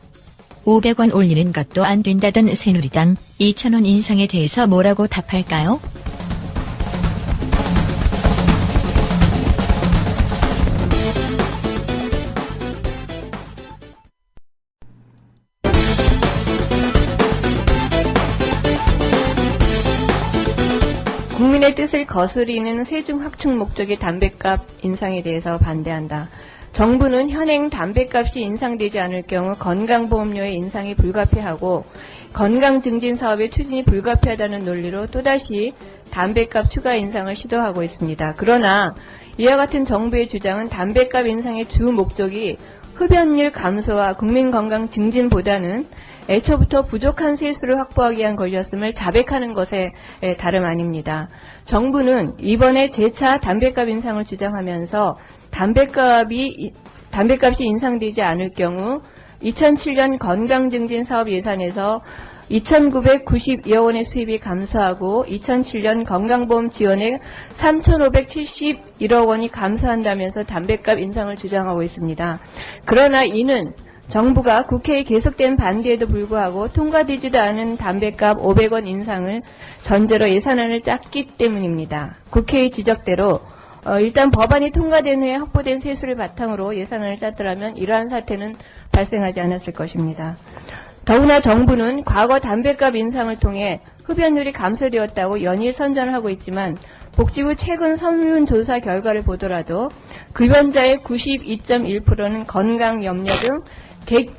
500원 올리는 것도 안 된다던 새누리당 2,000원 인상에 대해서 뭐라고 답할까요? 국민의 뜻을 거스리는 세중 확충 목적의 담뱃값 인상에 대해서 반대한다. 정부는 현행 담뱃값이 인상되지 않을 경우 건강보험료의 인상이 불가피하고 건강증진 사업의 추진이 불가피하다는 논리로 또다시 담뱃값 추가 인상을 시도하고 있습니다. 그러나 이와 같은 정부의 주장은 담뱃값 인상의 주 목적이 흡연율 감소와 국민건강 증진보다는 애초부터 부족한 세수를 확보하기 위한 것이었음을 자백하는 것에 다름 아닙니다. 정부는 이번에 재차 담뱃값 인상을 주장하면서 담뱃값이 인상되지 않을 경우 2007년 건강증진 사업 예산에서 2,992억 원의 수입이 감소하고 2007년 건강보험 지원액 3,571억 원이 감소한다면서 담뱃값 인상을 주장하고 있습니다. 그러나 이는 정부가 국회에 계속된 반대에도 불구하고 통과되지도 않은 담뱃값 500원 인상을 전제로 예산안을 짰기 때문입니다. 국회의 지적대로 일단 법안이 통과된 후에 확보된 세수를 바탕으로 예산안을 짰더라면 이러한 사태는 발생하지 않았을 것입니다. 더구나 정부는 과거 담뱃값 인상을 통해 흡연율이 감소되었다고 연일 선전을 하고 있지만 복지부 최근 설문조사 결과를 보더라도 급여자의 92.1%는 건강 염려 등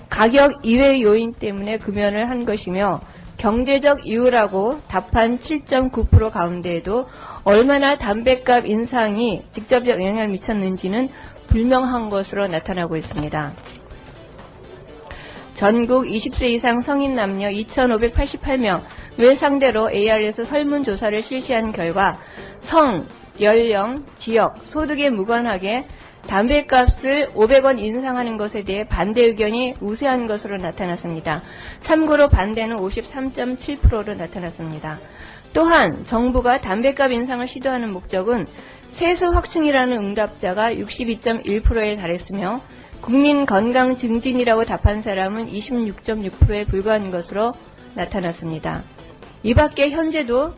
가격 이외의 요인 때문에 금연을 한 것이며 경제적 이유라고 답한 7.9% 가운데에도 얼마나 담뱃값 인상이 직접적 영향을 미쳤는지는 불명한 것으로 나타나고 있습니다. 전국 20세 이상 성인 남녀 2,588명을 상대로 AR에서 설문조사를 실시한 결과 성, 연령, 지역, 소득에 무관하게 담뱃값을 500원 인상하는 것에 대해 반대 의견이 우세한 것으로 나타났습니다. 참고로 반대는 53.7%로 나타났습니다. 또한 정부가 담뱃값 인상을 시도하는 목적은 세수 확충이라는 응답자가 62.1%에 달했으며 국민 건강 증진이라고 답한 사람은 26.6%에 불과한 것으로 나타났습니다. 이 밖에 현재도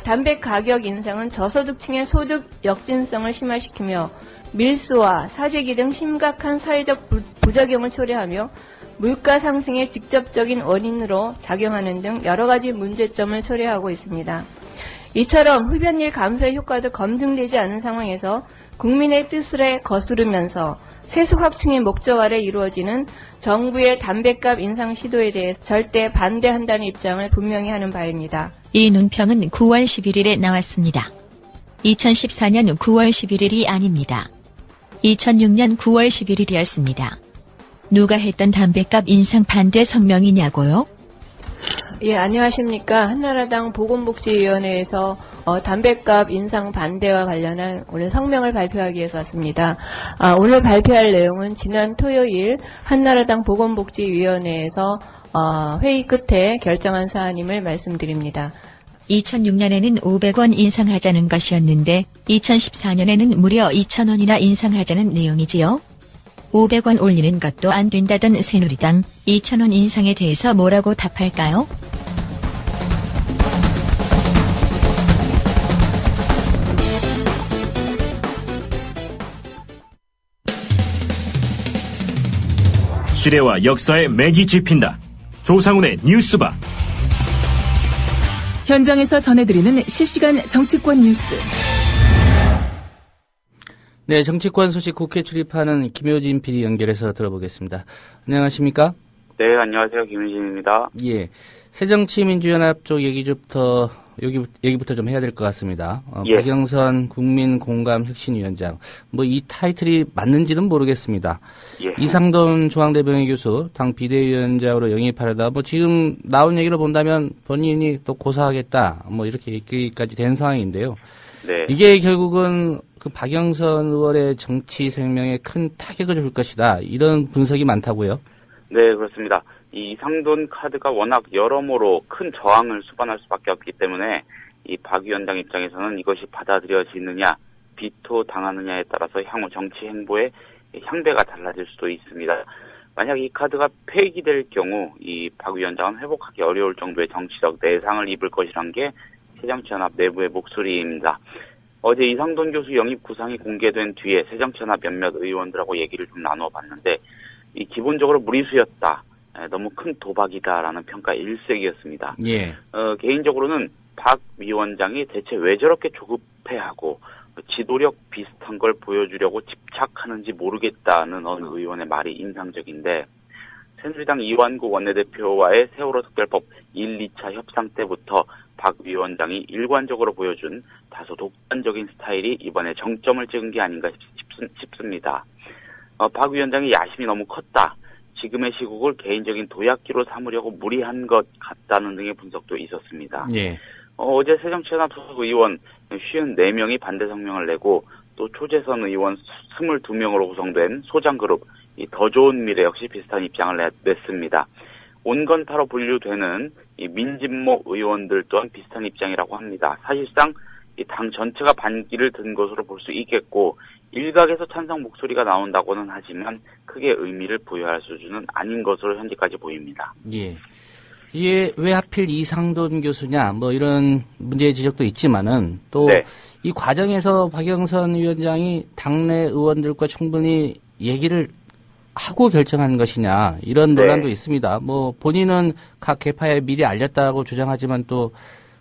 담배 가격 인상은 저소득층의 소득 역진성을 심화시키며 밀수와 사재기 등 심각한 사회적 부작용을 초래하며 물가 상승의 직접적인 원인으로 작용하는 등 여러 가지 문제점을 초래하고 있습니다. 이처럼 흡연율 감소의 효과도 검증되지 않은 상황에서 국민의 뜻을 거스르면서 세수 확충의 목적 아래 이루어지는 정부의 담뱃값 인상 시도에 대해 절대 반대한다는 입장을 분명히 하는 바입니다. 이 논평은 9월 11일에 나왔습니다. 2014년 9월 11일이 아닙니다. 2006년 9월 11일이었습니다. 누가 했던 담뱃값 인상 반대 성명이냐고요? 예, 안녕하십니까. 한나라당 보건복지위원회에서 담뱃값 인상 반대와 관련한 오늘 성명을 발표하기 위해서 왔습니다. 오늘 발표할 내용은 지난 토요일 한나라당 보건복지위원회에서 회의 끝에 결정한 사안임을 말씀드립니다. 2006년에는 500원 인상하자는 것이었는데 2014년에는 무려 2,000원이나 인상하자는 내용이지요. 500원 올리는 것도 안 된다던 새누리당 2,000원 인상에 대해서 뭐라고 답할까요? 시대와 역사의 맥이 짚힌다. 조상훈의 뉴스바. 현장에서 전해드리는 실시간 정치권 뉴스. 네, 정치권 소식 국회 출입하는 김효진 PD 연결해서 들어보겠습니다. 안녕하십니까? 네, 안녕하세요. 김효진입니다. 예. 새정치민주연합 쪽 얘기부터 여기 얘기부터 좀 해야 될 것 같습니다. 예. 박영선 국민공감혁신위원장. 뭐 이 타이틀이 맞는지는 모르겠습니다. 예. 이상돈 중앙대병위 교수 당 비대위원장으로 영입하려다 뭐 지금 나온 얘기를 본다면 본인이 또 고사하겠다 뭐 이렇게 얘기까지 된 상황인데요. 네. 이게 결국은 그 박영선 의원의 정치 생명에 큰 타격을 줄 것이다. 이런 분석이 많다고요? 네, 그렇습니다. 이 이상돈 카드가 워낙 여러모로 큰 저항을 수반할 수밖에 없기 때문에 이 박 위원장 입장에서는 이것이 받아들여지느냐, 비토당하느냐에 따라서 향후 정치 행보의 향배가 달라질 수도 있습니다. 만약 이 카드가 폐기될 경우 이 박 위원장은 회복하기 어려울 정도의 정치적 내상을 입을 것이란 게 새정치연합 내부의 목소리입니다. 어제 이상돈 교수 영입 구상이 공개된 뒤에 새정치연합 몇몇 의원들하고 얘기를 좀 나눠봤는데 이 기본적으로 무리수였다. 너무 큰 도박이다라는 평가 일색이었습니다. 예. 개인적으로는 박 위원장이 대체 왜 저렇게 조급해하고 지도력 비슷한 걸 보여주려고 집착하는지 모르겠다는 어느 의원의 말이 인상적인데 새누리당 이완구 원내대표와의 세월호 특별법 1, 2차 협상 때부터 박 위원장이 일관적으로 보여준 다소 독단적인 스타일이 이번에 정점을 찍은 게 아닌가 싶습니다. 박 위원장의 야심이 너무 컸다. 지금의 시국을 개인적인 도약기로 삼으려고 무리한 것 같다는 등의 분석도 있었습니다. 예. 어제 새정치연합 소속 의원 54명이 반대 성명을 내고 또 초재선 의원 22명으로 구성된 소장그룹 이 더 좋은 미래 역시 비슷한 입장을 냈습니다. 온건파로 분류되는 이 민진모 의원들 또한 비슷한 입장이라고 합니다. 사실상 이 당 전체가 반기를 든 것으로 볼 수 있겠고 일각에서 찬성 목소리가 나온다고는 하지만 크게 의미를 부여할 수준은 아닌 것으로 현재까지 보입니다. 예. 이게 왜 하필 이상돈 교수냐 뭐 이런 문제의 지적도 있지만은 또 이 과정에서 박영선 위원장이 당내 의원들과 충분히 얘기를 하고 결정한 것이냐 이런 논란도 있습니다. 뭐 본인은 각 계파에 미리 알렸다고 주장하지만 또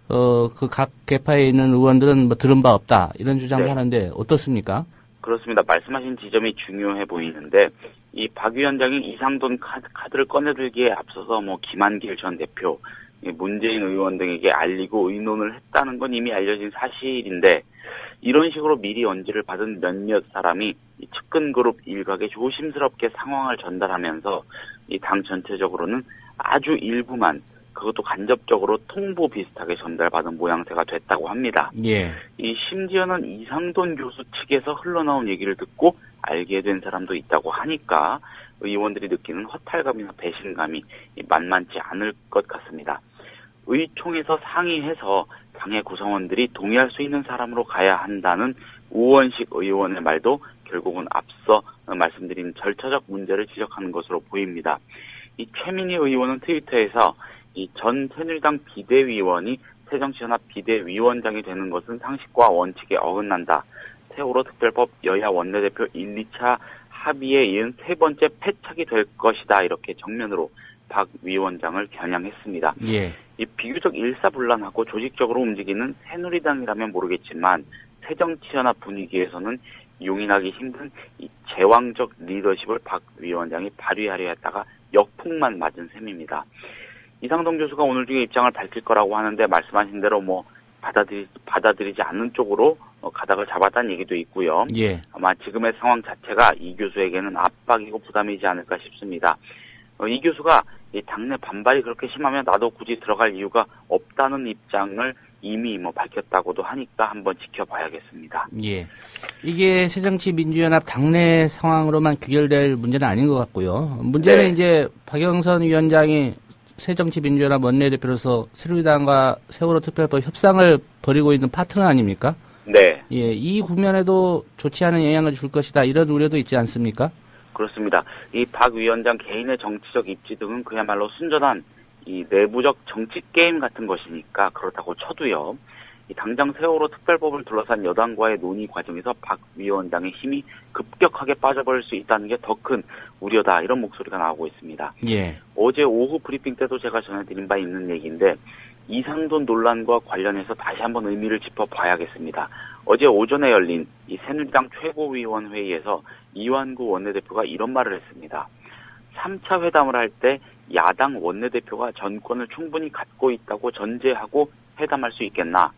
그 각 계파에 있는 의원들은 뭐 들은 바 없다 이런 주장을 하는데 어떻습니까? 그렇습니다. 말씀하신 지점이 중요해 보이는데 이 박 위원장이 이상돈 카드를 꺼내들기에 앞서서 뭐 김한길 전 대표, 문재인 의원 등에게 알리고 의논을 했다는 건 이미 알려진 사실인데 이런 식으로 미리 언지를 받은 몇몇 사람이 이 측근 그룹 일각에 조심스럽게 상황을 전달하면서 이 당 전체적으로는 아주 일부만 그것도 간접적으로 통보 비슷하게 전달받은 모양새가 됐다고 합니다. 예. 이 심지어는 이상돈 교수 측에서 흘러나온 얘기를 듣고 알게 된 사람도 있다고 하니까 의원들이 느끼는 허탈감이나 배신감이 만만치 않을 것 같습니다. 의총에서 상의해서 당의 구성원들이 동의할 수 있는 사람으로 가야 한다는 우원식 의원의 말도 결국은 앞서 말씀드린 절차적 문제를 지적하는 것으로 보입니다. 이 최민희 의원은 트위터에서 이 전 새누리당 비대위원이 새정치연합 비대위원장이 되는 것은 상식과 원칙에 어긋난다. 세월호 특별법 여야 원내대표 1, 2차 합의에 이은 세 번째 패착이 될 것이다. 이렇게 정면으로 박 위원장을 겨냥했습니다. 예. 이 비교적 일사불란하고 조직적으로 움직이는 새누리당이라면 모르겠지만 새정치연합 분위기에서는 용인하기 힘든 이 제왕적 리더십을 박 위원장이 발휘하려 했다가 역풍만 맞은 셈입니다. 이상돈 교수가 오늘 중에 입장을 밝힐 거라고 하는데 말씀하신 대로 뭐 받아들이지 않는 쪽으로 가닥을 잡았다는 얘기도 있고요. 예. 아마 지금의 상황 자체가 이 교수에게는 압박이고 부담이지 않을까 싶습니다. 이 교수가 이 당내 반발이 그렇게 심하면 나도 굳이 들어갈 이유가 없다는 입장을 이미 뭐 밝혔다고도 하니까 한번 지켜봐야겠습니다. 예. 이게 새정치민주연합 당내 상황으로만 귀결될 문제는 아닌 것 같고요. 문제는 이제 박영선 위원장이 새정치민주연합 원내대표로서 새누리당과 세월호 특별법 협상을 벌이고 있는 파트너 아닙니까? 네. 예, 이 국면에도 좋지 않은 영향을 줄 것이다 이런 우려도 있지 않습니까? 그렇습니다. 이 박 위원장 개인의 정치적 입지 등은 그야말로 순전한 이 내부적 정치 게임 같은 것이니까 그렇다고 쳐도요. 이 당장 세월호 특별법을 둘러싼 여당과의 논의 과정에서 박 위원장의 힘이 급격하게 빠져버릴 수 있다는 게 더 큰 우려다 이런 목소리가 나오고 있습니다. 예. 어제 오후 브리핑 때도 제가 전해드린 바 있는 얘기인데 이상돈 논란과 관련해서 다시 한번 의미를 짚어봐야겠습니다. 어제 오전에 열린 이 새누리당 최고위원회의에서 이완구 원내대표가 이런 말을 했습니다. 3차 회담을 할 때 야당 원내대표가 전권을 충분히 갖고 있다고 전제하고 회담할 수 있겠나?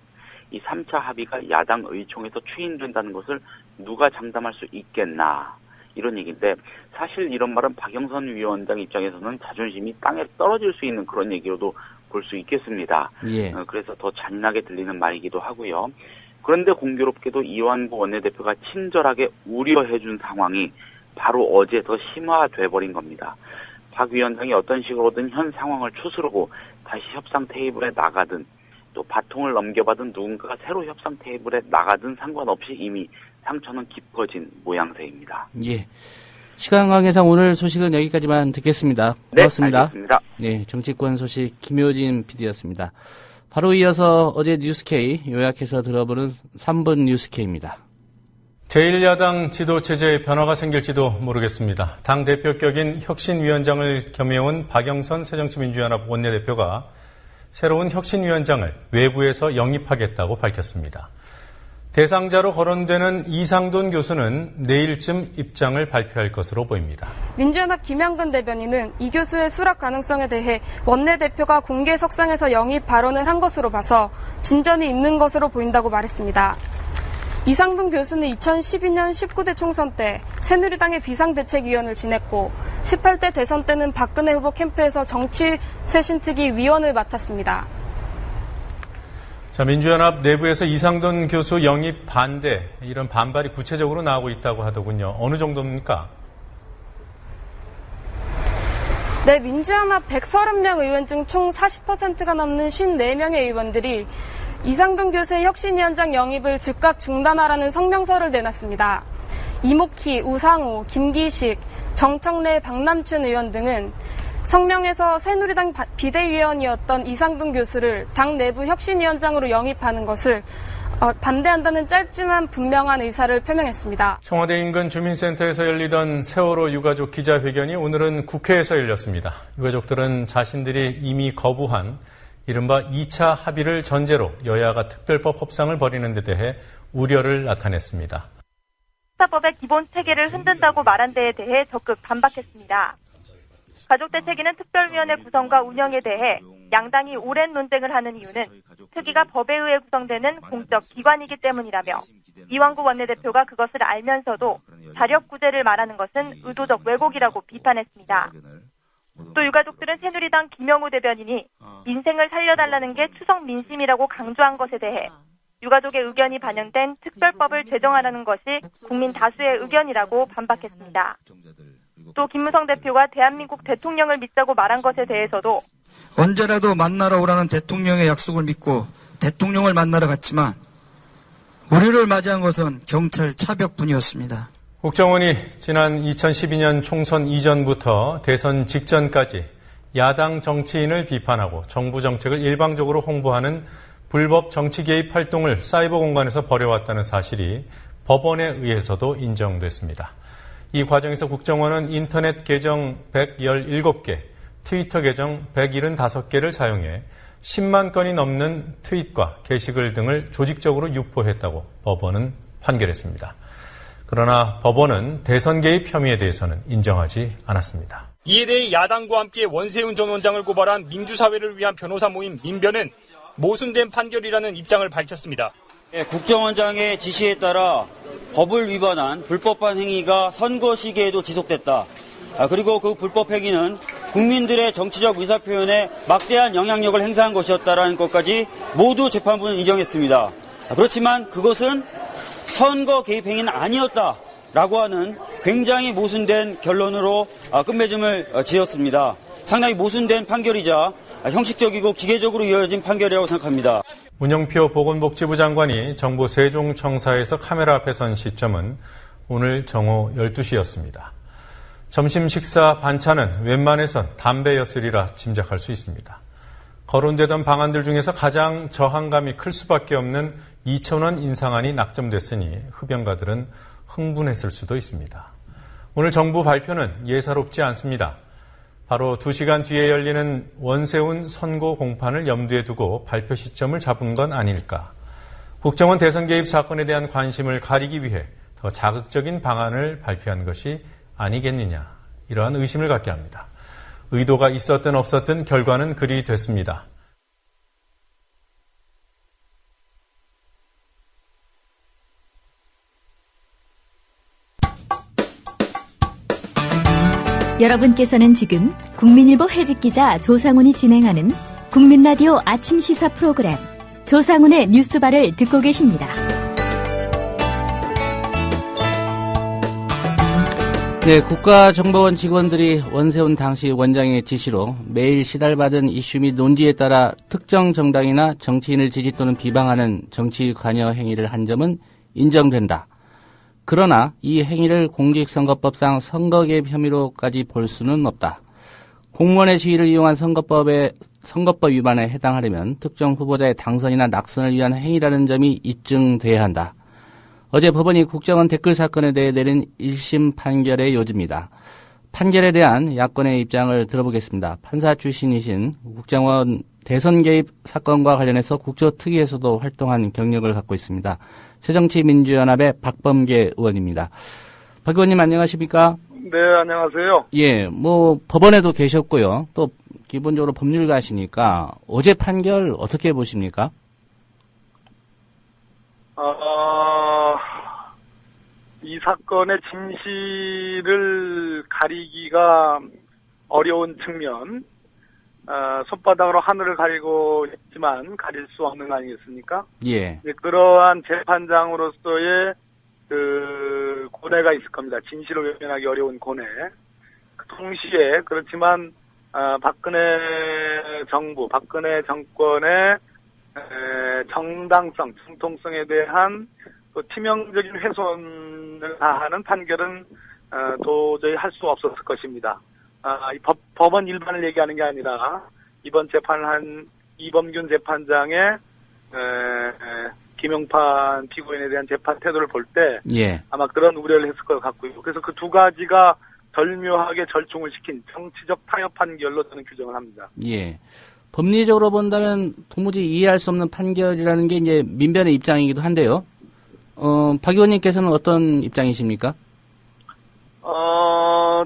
이 3차 합의가 야당 의총에서 추인된다는 것을 누가 장담할 수 있겠나? 이런 얘기인데 사실 이런 말은 박영선 위원장 입장에서는 자존심이 땅에 떨어질 수 있는 그런 얘기로도 볼 수 있겠습니다. 예. 그래서 더 잔인하게 들리는 말이기도 하고요. 그런데 공교롭게도 이완구 원내대표가 친절하게 우려해준 상황이 바로 어제 더 심화돼 버린 겁니다. 박 위원장이 어떤 식으로든 현 상황을 추스르고 다시 협상 테이블에 나가든 또 바통을 넘겨받은 누군가가 새로 협상 테이블에 나가든 상관없이 이미 상처는 깊어진 모양새입니다. 예. 시간 관계상 오늘 소식은 여기까지만 듣겠습니다. 고맙습니다. 네, 알겠습니다. 네, 정치권 소식 김효진 PD였습니다. 바로 이어서 어제 뉴스K 요약해서 들어보는 3분 뉴스K입니다. 제1야당 지도체제에 변화가 생길지도 모르겠습니다. 당대표격인 혁신위원장을 겸해온 박영선 새정치민주연합 원내대표가 새로운 혁신위원장을 외부에서 영입하겠다고 밝혔습니다. 대상자로 거론되는 이상돈 교수는 내일쯤 입장을 발표할 것으로 보입니다. 민주연합 김양근 대변인은 이 교수의 수락 가능성에 대해 원내대표가 공개 석상에서 영입 발언을 한 것으로 봐서 진전이 있는 것으로 보인다고 말했습니다. 이상돈 교수는 2012년 19대 총선 때 새누리당의 비상대책위원을 지냈고 18대 대선 때는 박근혜 후보 캠프에서 정치쇄신특위 위원을 맡았습니다. 자, 민주연합 내부에서 이상돈 교수 영입 반대, 이런 반발이 구체적으로 나오고 있다고 하더군요. 어느 정도입니까? 네, 민주연합 130명 의원 중 총 40%가 넘는 54명의 의원들이 이상돈 교수의 혁신위원장 영입을 즉각 중단하라는 성명서를 내놨습니다. 이목희, 우상호, 김기식, 정청래, 박남춘 의원 등은 성명에서 새누리당 비대위원이었던 이상돈 교수를 당 내부 혁신위원장으로 영입하는 것을 반대한다는 짧지만 분명한 의사를 표명했습니다. 청와대 인근 주민센터에서 열리던 세월호 유가족 기자회견이 오늘은 국회에서 열렸습니다. 유가족들은 자신들이 이미 거부한 이른바 2차 합의를 전제로 여야가 특별법 협상을 벌이는 데 대해 우려를 나타냈습니다. 형사법의 기본 체계를 흔든다고 말한 데에 대해 적극 반박했습니다. 가족대책위는 특별위원회 구성과 운영에 대해 양당이 오랜 논쟁을 하는 이유는 특위가 법에 의해 구성되는 공적 기관이기 때문이라며 이완구 원내대표가 그것을 알면서도 자력구제를 말하는 것은 의도적 왜곡이라고 비판했습니다. 또 유가족들은 새누리당 김영우 대변인이 민생을 살려달라는 게 추석 민심이라고 강조한 것에 대해 유가족의 의견이 반영된 특별법을 제정하라는 것이 국민 다수의 의견이라고 반박했습니다. 또 김무성 대표가 대한민국 대통령을 믿자고 말한 것에 대해서도 언제라도 만나러 오라는 대통령의 약속을 믿고 대통령을 만나러 갔지만 우리를 맞이한 것은 경찰 차벽뿐이었습니다. 국정원이 지난 2012년 총선 이전부터 대선 직전까지 야당 정치인을 비판하고 정부 정책을 일방적으로 홍보하는 불법 정치 개입 활동을 사이버 공간에서 벌여왔다는 사실이 법원에 의해서도 인정됐습니다. 이 과정에서 국정원은 인터넷 계정 117개, 트위터 계정 175개를 사용해 10만 건이 넘는 트윗과 게시글 등을 조직적으로 유포했다고 법원은 판결했습니다. 그러나 법원은 대선 개입 혐의에 대해서는 인정하지 않았습니다. 이에 대해 야당과 함께 원세훈 전 원장을 고발한 민주사회를 위한 변호사 모임 민변은 모순된 판결이라는 입장을 밝혔습니다. 국정원장의 지시에 따라 법을 위반한 불법한 행위가 선거 시기에도 지속됐다. 그리고 그 불법 행위는 국민들의 정치적 의사표현에 막대한 영향력을 행사한 것이었다라는 것까지 모두 재판부는 인정했습니다. 그렇지만 그것은 선거 개입 행위는 아니었다라고 하는 굉장히 모순된 결론으로 끝맺음을 지었습니다. 상당히 모순된 판결이자 형식적이고 기계적으로 이어진 판결이라고 생각합니다. 문영표 보건복지부 장관이 정부 세종청사에서 카메라 앞에 선 시점은 오늘 정오 12시였습니다. 점심 식사 반찬은 웬만해선 담배였으리라 짐작할 수 있습니다. 거론되던 방안들 중에서 가장 저항감이 클 수밖에 없는 2,000원 인상안이 낙점됐으니 흡연가들은 흥분했을 수도 있습니다. 오늘 정부 발표는 예사롭지 않습니다. 바로 2시간 뒤에 열리는 원세훈 선고 공판을 염두에 두고 발표 시점을 잡은 건 아닐까. 국정원 대선 개입 사건에 대한 관심을 가리기 위해 더 자극적인 방안을 발표한 것이 아니겠느냐. 이러한 의심을 갖게 합니다. 의도가 있었든 없었든 결과는 그리 됐습니다. 여러분께서는 지금 국민일보 해직기자 조상훈이 진행하는 국민라디오 아침 시사 프로그램 조상훈의 뉴스바를 듣고 계십니다. 네, 국가정보원 직원들이 원세훈 당시 원장의 지시로 매일 시달받은 이슈 및 논지에 따라 특정 정당이나 정치인을 지지 또는 비방하는 정치 관여 행위를 한 점은 인정된다. 그러나 이 행위를 공직선거법상 선거개입 혐의로까지 볼 수는 없다. 공무원의 지위를 이용한 선거법 위반에 해당하려면 특정 후보자의 당선이나 낙선을 위한 행위라는 점이 입증돼야 한다. 어제 법원이 국정원 댓글 사건에 대해 내린 1심 판결의 요지입니다. 판결에 대한 야권의 입장을 들어보겠습니다. 판사 출신이신 국정원 대선 개입 사건과 관련해서 국조특위에서도 활동한 경력을 갖고 있습니다. 새정치민주연합의 박범계 의원입니다. 박 의원님 안녕하십니까? 네, 안녕하세요. 예, 법원에도 계셨고요. 또 기본적으로 법률가시니까 어제 판결 어떻게 보십니까? 이 사건의 진실을 가리기가 어려운 측면, 손바닥으로 하늘을 가리고 있지만 가릴 수 없는 거 아니겠습니까? 예. 그러한 재판장으로서의 그 고뇌가 있을 겁니다. 진실을 외면하기 어려운 고뇌. 동시에 그렇지만 박근혜 정부, 박근혜 정권의 정당성, 정통성에 대한 또 치명적인 훼손을 다하는 판결은 도저히 할 수 없었을 것입니다. 이 법원 일반을 얘기하는 게 아니라 이번 재판을 한 이범균 재판장의 김용판 피고인에 대한 재판 태도를 볼 때 예. 아마 그런 우려를 했을 것 같고요. 그래서 그 두 가지가 절묘하게 절충을 시킨 정치적 타협 판결로 저는 규정을 합니다. 예. 법리적으로 본다면 도무지 이해할 수 없는 판결이라는 게 이제 민변의 입장이기도 한데요. 박 의원님께서는 어떤 입장이십니까?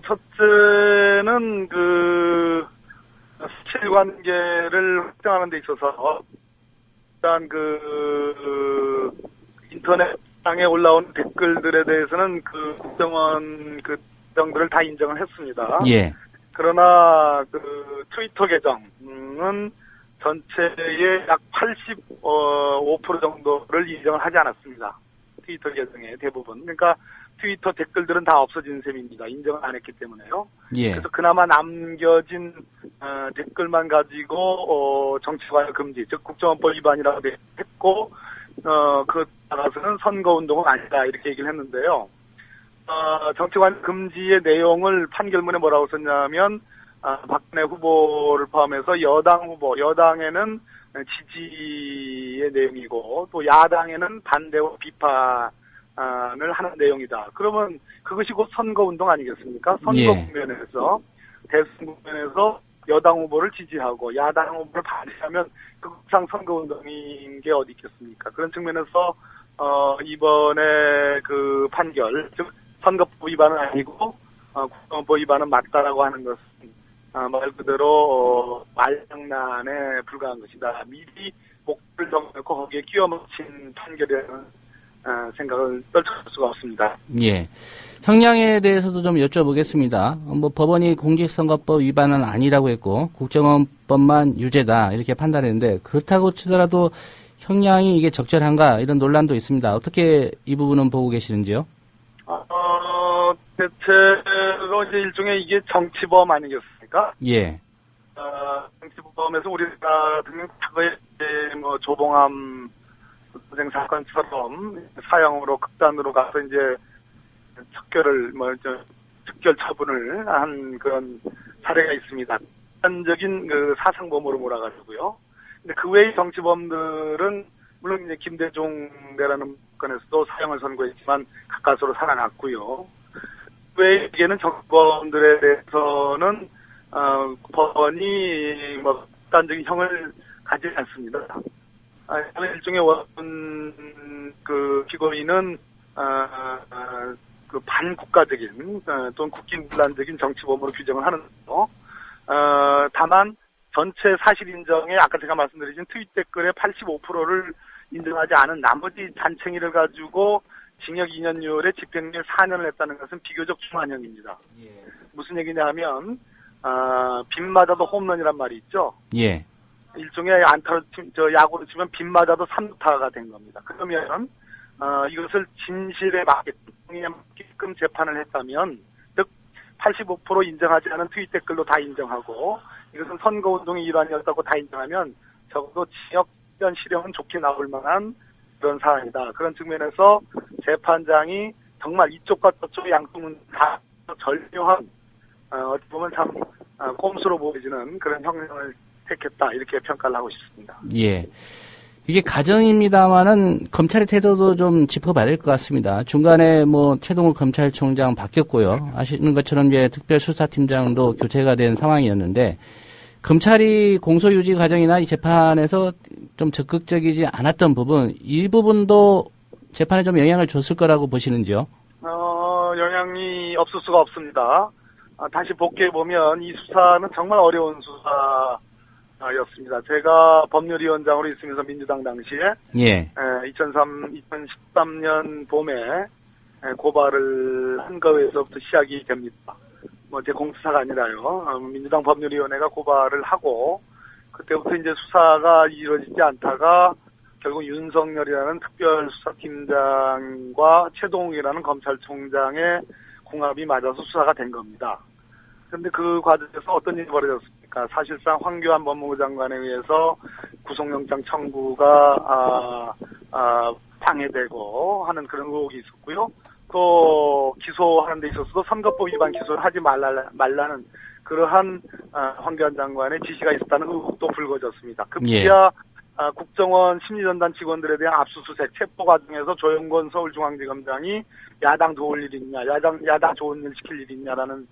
첫째는 사실관계를 확정하는 데 있어서 일단 인터넷상에 올라온 댓글들에 대해서는 국정원 계정들을 다 인정을 했습니다. 예. 그러나 트위터 계정은 전체의 약 85% 정도를 인정을 하지 않았습니다. 트위터 계정의 대부분. 그러니까 트위터 댓글들은 다 없어진 셈입니다. 인정을 안 했기 때문에요. 예. 그래서 그나마 남겨진 댓글만 가지고 정치관여 금지, 즉 국정원법 위반이라고 했고 그 나가서는 선거운동은 아니다 이렇게 얘기를 했는데요. 정치관 금지의 내용을 판결문에 뭐라고 썼냐면 박근혜 후보를 포함해서 여당 후보, 여당에는 지지의 내용이고 또 야당에는 반대와 비판을 하는 내용이다. 그러면 그것이 곧 선거운동 아니겠습니까? 선거 국면에서 대선 국면에서 여당 후보를 지지하고 야당 후보를 반대하면 극상 선거운동인 게 어디 있겠습니까? 그런 측면에서 이번에 그 판결, 즉 선거법 위반은 아니고 국정원법 위반은 맞다라고 하는 것은 말 그대로 말장난에 불과한 것이다. 미리 목표를 정해놓고 거기에 끼워 맞힌 판결이라는 생각을 떨칠 수가 없습니다. 예. 형량에 대해서도 좀 여쭤보겠습니다. 법원이 공직선거법 위반은 아니라고 했고 국정원법만 유죄다 이렇게 판단했는데 그렇다고 치더라도 형량이 이게 적절한가 이런 논란도 있습니다. 어떻게 이 부분은 보고 계시는지요? 대체로 이제 일종의 이게 정치범 아니겠습니까? 예. 정치범에서 우리나라 같은 과거에 조봉암 전쟁 사건처럼 사형으로 극단으로 가서 이제 척결 처분을 한 그런 사례가 있습니다. 극단적인 사상범으로 몰아가지고요. 근데 그 외의 정치범들은 물론 이제 김대중대라는 건에서도 사형을 선고했지만 가까스로 살아났고요. 그 외에는 정치범들에 대해서는 법원이 극단적인 형을 가지 않습니다. 일종의 피고인은 반국가적인 또는 국기문란적인 정치범으로 규정을 하는 거. 다만 전체 사실 인정에 아까 제가 말씀드린 트윗 댓글의 85%를 인정하지 않은 나머지 잔챙이를 가지고 징역 2년율에 집행유예 4년을 했다는 것은 비교적 중환형입니다. 무슨 얘기냐 하면 빗 맞아도 홈런이란 말이 있죠. 예. 일종의 안타로 야구로 치면 빗 맞아도 3루타가 된 겁니다. 그러면 이것을 진실에 맞게끔 재판을 했다면, 즉 85% 인정하지 않은 트윗 댓글로 다 인정하고 이것은 선거운동의 일환이었다고 다 인정하면 적어도 징역 1년 실형은 좋게 나올 만한 그런 사안이다. 그런 측면에서 재판장이 정말 이쪽과 저쪽 양쪽은 다 절묘한 어떻게 보면 참 꼼수로 보이지는 그런 형량을 택했다, 이렇게 평가를 하고 싶습니다. 예. 이게 가정입니다만은 검찰의 태도도 좀 짚어봐야 될 것 같습니다. 중간에 뭐 최동욱 검찰총장 바뀌었고요. 아시는 것처럼 이제 특별수사팀장도 교체가 된 상황이었는데, 검찰이 공소유지 과정이나 이 재판에서 좀 적극적이지 않았던 부분, 이 부분도 재판에 좀 영향을 줬을 거라고 보시는지요? 영향이 없을 수가 없습니다. 다시 복귀해보면 이 수사는 정말 어려운 수사였습니다. 제가 법률위원장으로 있으면서 민주당 당시에 2013년 봄에 고발을 한 거에서부터 시작이 됩니다. 제 공수사가 아니라요. 민주당 법률위원회가 고발을 하고, 그때부터 이제 수사가 이루어지지 않다가 결국 윤석열이라는 특별수사팀장과 최동욱이라는 검찰총장의 궁합이 맞아서 수사가 된 겁니다. 그런데 그 과정에서 어떤 일이 벌어졌습니까? 사실상 황교안 법무부 장관에 의해서 구속영장 청구가 방해되고 하는 그런 의혹이 있었고요. 또 기소하는 데 있어서도 선거법 위반 기소를 하지 말라는 그러한 황교안 장관의 지시가 있었다는 의혹도 불거졌습니다. 급기야 국정원 심리전단 직원들에 대한 압수수색 체포 과정에서 조영건 서울중앙지검장이 야당 도울 일 있냐, 야당 좋은 일 시킬 일 있냐라는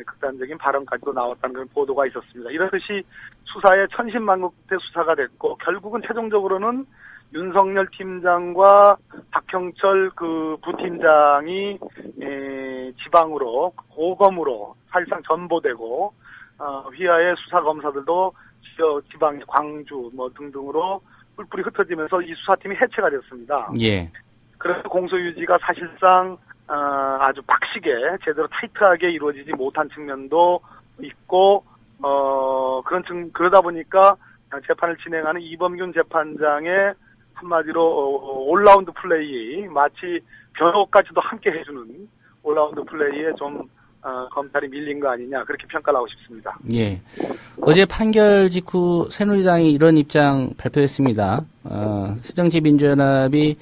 극단적인 발언까지도 나왔다는 그런 보도가 있었습니다. 이렇듯이 수사에 천신만고 끝에 수사가 됐고, 결국은 최종적으로는 윤석열 팀장과 박형철 그 부팀장이 지방으로 고검으로 사실상 전보되고, 휘하의 수사검사들도 지방 광주 뭐 등등으로 뿔뿔이 흩어지면서 이 수사팀이 해체가 됐습니다. 예. 그래서 공소유지가 사실상 아주 빡시게 제대로 타이트하게 이루어지지 못한 측면도 있고, 그러다 보니까 재판을 진행하는 이범균 재판장의 한마디로 올라운드 플레이, 마치 변호까지도 함께 해주는 올라운드 플레이에 좀 검찰이 밀린 거 아니냐, 그렇게 평가를 하고 싶습니다. 예. 어제 판결 직후 새누리당이 이런 입장 발표했습니다. 새정치민주연합이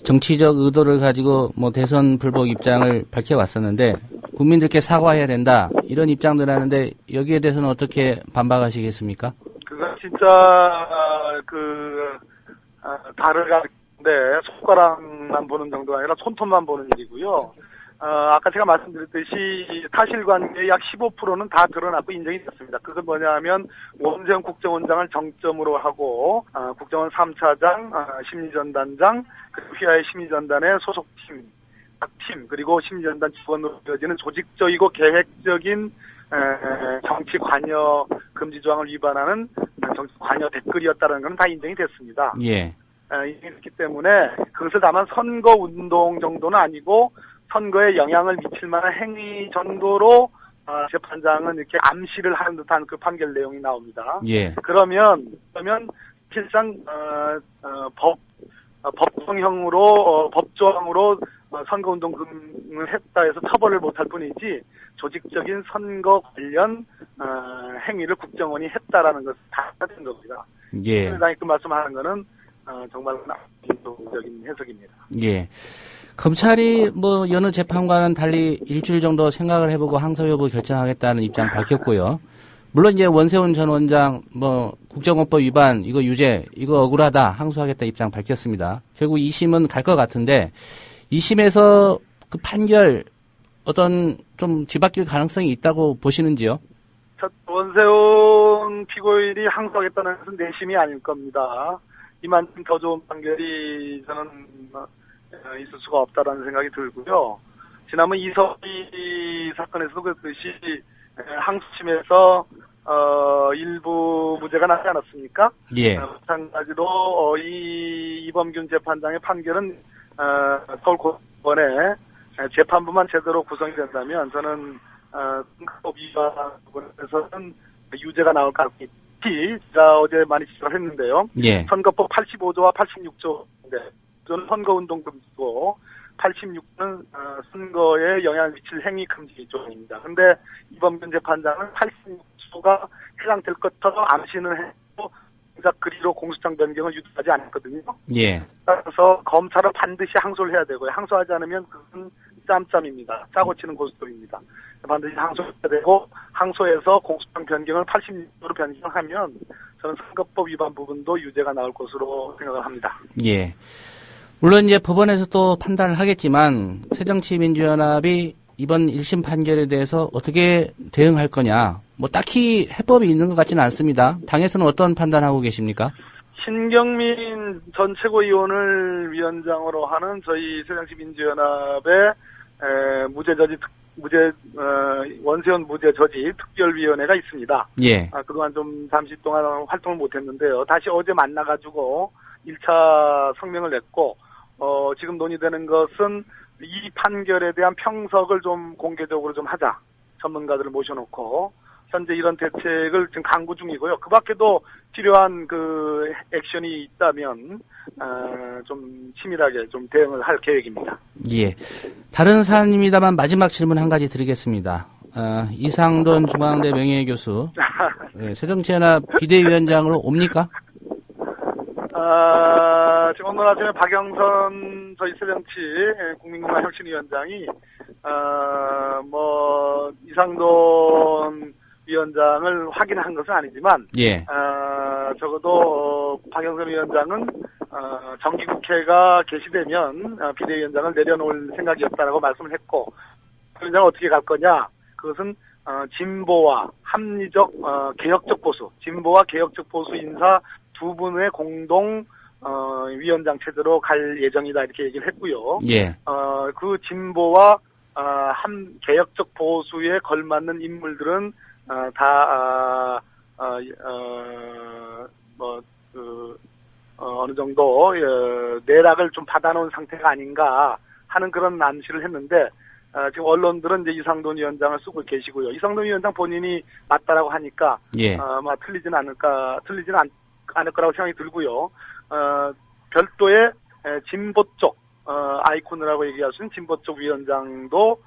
정치적 의도를 가지고 뭐 대선 불복 입장을 밝혀왔었는데 국민들께 사과해야 된다, 이런 입장들 하는데 여기에 대해서는 어떻게 반박하시겠습니까? 그건 진짜 달을 가리는데 손가락만 보는 정도가 아니라 손톱만 보는 일이고요. 아까 제가 말씀드렸듯이 사실관계의 약 15%는 다 드러났고 인정이 됐습니다. 그건 뭐냐 하면 원세훈 국정원장을 정점으로 하고 국정원 3차장, 심리전단장, 그리고 휘하의 심리전단의 소속팀, 각팀, 그리고 심리전단 직원으로 이어지는 조직적이고 계획적인 정치 관여 금지 조항을 위반하는 정치 관여 댓글이었다는 건 다 인정이 됐습니다. 예. 그렇기 때문에 그것을 다만 선거 운동 정도는 아니고 선거에 영향을 미칠 만한 행위 정도로 재판장은 이렇게 암시를 하는 듯한 그 판결 내용이 나옵니다. 예. 그러면 실상 법정형으로 법조항으로 선거운동금을 했다 해서 처벌을 못할 뿐이지 조직적인 선거 관련 행위를 국정원이 했다라는 것을 다 된 겁니다. 예. 민주당이 그 말씀하는 거는 정말 인도적인 해석입니다. 예. 검찰이 뭐 여느 재판과는 달리 일주일 정도 생각을 해보고 항소 여부 결정하겠다는 입장 밝혔고요. 물론 이제 원세훈 전 원장 뭐 국정원법 위반 이거 유죄 이거 억울하다 항소하겠다 입장 밝혔습니다. 결국 2심은 갈 것 같은데 2심에서 그 판결 어떤 좀 뒤바뀔 가능성이 있다고 보시는지요? 원세훈 피고인이 항소하겠다는 것은 내심이 아닐 겁니다. 이만큼 더 좋은 판결이 저는 있을 수가 없다라는 생각이 들고요. 지난번 이석기 사건에서도 그랬듯이 항소심에서 일부 무죄가 나지 않았습니까? 예. 마찬가지로 이범균 재판장의 판결은 서울고법원에 재판부만 제대로 구성이 된다면 저는 선거법 위반 부분에서는 유죄가 나올 가능성이 있지. 제가 어제 많이 지적을 했는데요. 예. 선거법 85조와 86조인데 저는 선거운동 금지고 86는 선거에 영향을 미칠 행위 금지 조항입니다. 근데 이범균 재판장은 86조가 해당될 것처럼 암시는 했고 정작 그리로 공소장 변경을 유도하지 않았거든요. 예. 그래서 검찰은 반드시 항소를 해야 되고요. 항소하지 않으면 그것은 짬짬입니다. 짜고 치는 고스톱입니다. 반드시 항소해야 되고 항소해서 공소장 변경을 86조로 변경하면 저는 선거법 위반 부분도 유죄가 나올 것으로 생각을 합니다. 예. 물론 이제 법원에서 또 판단을 하겠지만 새정치민주연합이 이번 1심 판결에 대해서 어떻게 대응할 거냐. 뭐 딱히 해법이 있는 것 같지는 않습니다. 당에서는 어떤 판단하고 계십니까? 신경민 전 최고위원을 위원장으로 하는 저희 새정치민주연합의 원세훈 무죄 저지 특별위원회가 있습니다. 예. 그동안 좀 잠시 동안 활동을 못했는데요. 다시 어제 만나가지고 1차 성명을 냈고 지금 논의되는 것은 이 판결에 대한 평석을 좀 공개적으로 좀 하자. 전문가들을 모셔놓고 현재 이런 대책을 지금 강구 중이고요. 그 밖에도 필요한 그 액션이 있다면 좀 치밀하게 좀 대응을 할 계획입니다. 예. 다른 사안입니다만 마지막 질문 한 가지 드리겠습니다. 이상돈 중앙대 명예교수 예, 새정치연합 비대위원장으로 옵니까? 지금 오늘 아침에 박영선 저희 새정치 국민공화혁신위원장이 이상돈 위원장을 확인한 것은 아니지만 예. 적어도 박영선 위원장은 정기국회가 개시되면 비대위원장을 내려놓을 생각이었다라고 말씀을 했고 위원장은 어떻게 갈 거냐? 그것은 진보와 합리적 개혁적 보수, 진보와 개혁적 보수 인사 두 분의 공동 위원장 체제로 갈 예정이다 이렇게 얘기를 했고요. 예. 그 진보와 개혁적 보수에 걸맞는 인물들은 어느 정도 내락을 좀 받아놓은 상태가 아닌가 하는 그런 암시를 했는데 지금 언론들은 이제 이상돈 위원장을 쓰고 계시고요. 이상돈 위원장 본인이 맞다라고 하니까 예. 틀리진 않을 거라고 생각이 들고요. 별도의 진보 쪽 아이콘이라고 얘기할 수 있는 진보 쪽 위원장도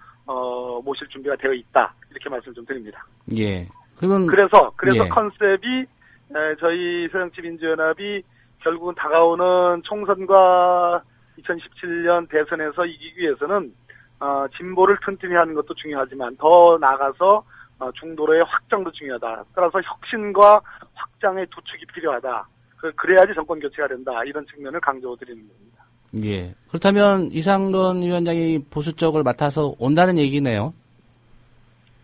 모실 준비가 되어 있다 이렇게 말씀 좀 드립니다. 예. 그래서 예. 컨셉이 저희 새정치민주연합이 결국은 다가오는 총선과 2017년 대선에서 이기기 위해서는 진보를 튼튼히 하는 것도 중요하지만 더 나아가서 중도로의 확장도 중요하다. 따라서 혁신과 확장의 두 축이 필요하다. 그래야지 정권 교체가 된다. 이런 측면을 강조드리는 겁니다. 예. 그렇다면 이상돈 위원장이 보수 쪽을 맡아서 온다는 얘기네요.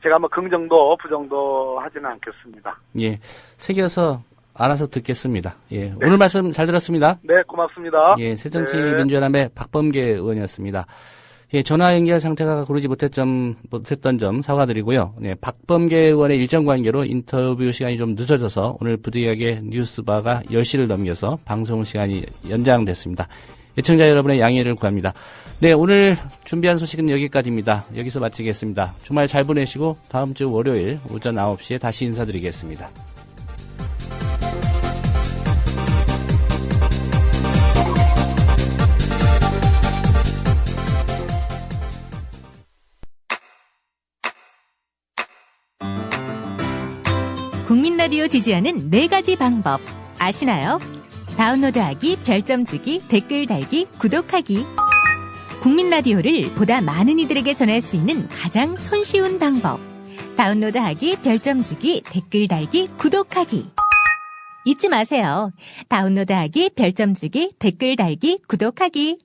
제가 긍정도 부정도 하지는 않겠습니다. 예. 새겨서 알아서 듣겠습니다. 예. 네. 오늘 말씀 잘 들었습니다. 네, 고맙습니다. 예. 새정치민주연합의 박범계 의원이었습니다. 예, 전화 연결 상태가 고르지 못했던 점 사과드리고요. 네, 박범계 의원의 일정 관계로 인터뷰 시간이 좀 늦어져서 오늘 부득이하게 뉴스바가 10시를 넘겨서 방송 시간이 연장됐습니다. 애청자 여러분의 양해를 구합니다. 네, 오늘 준비한 소식은 여기까지입니다. 여기서 마치겠습니다. 주말 잘 보내시고 다음 주 월요일 오전 9시에 다시 인사드리겠습니다. 국민 라디오 지지하는 4가지 방법 아시나요? 다운로드하기, 별점 주기, 댓글 달기, 구독하기. 국민 라디오를 보다 많은 이들에게 전할 수 있는 가장 손쉬운 방법. 다운로드하기, 별점 주기, 댓글 달기, 구독하기. 잊지 마세요. 다운로드하기, 별점 주기, 댓글 달기, 구독하기.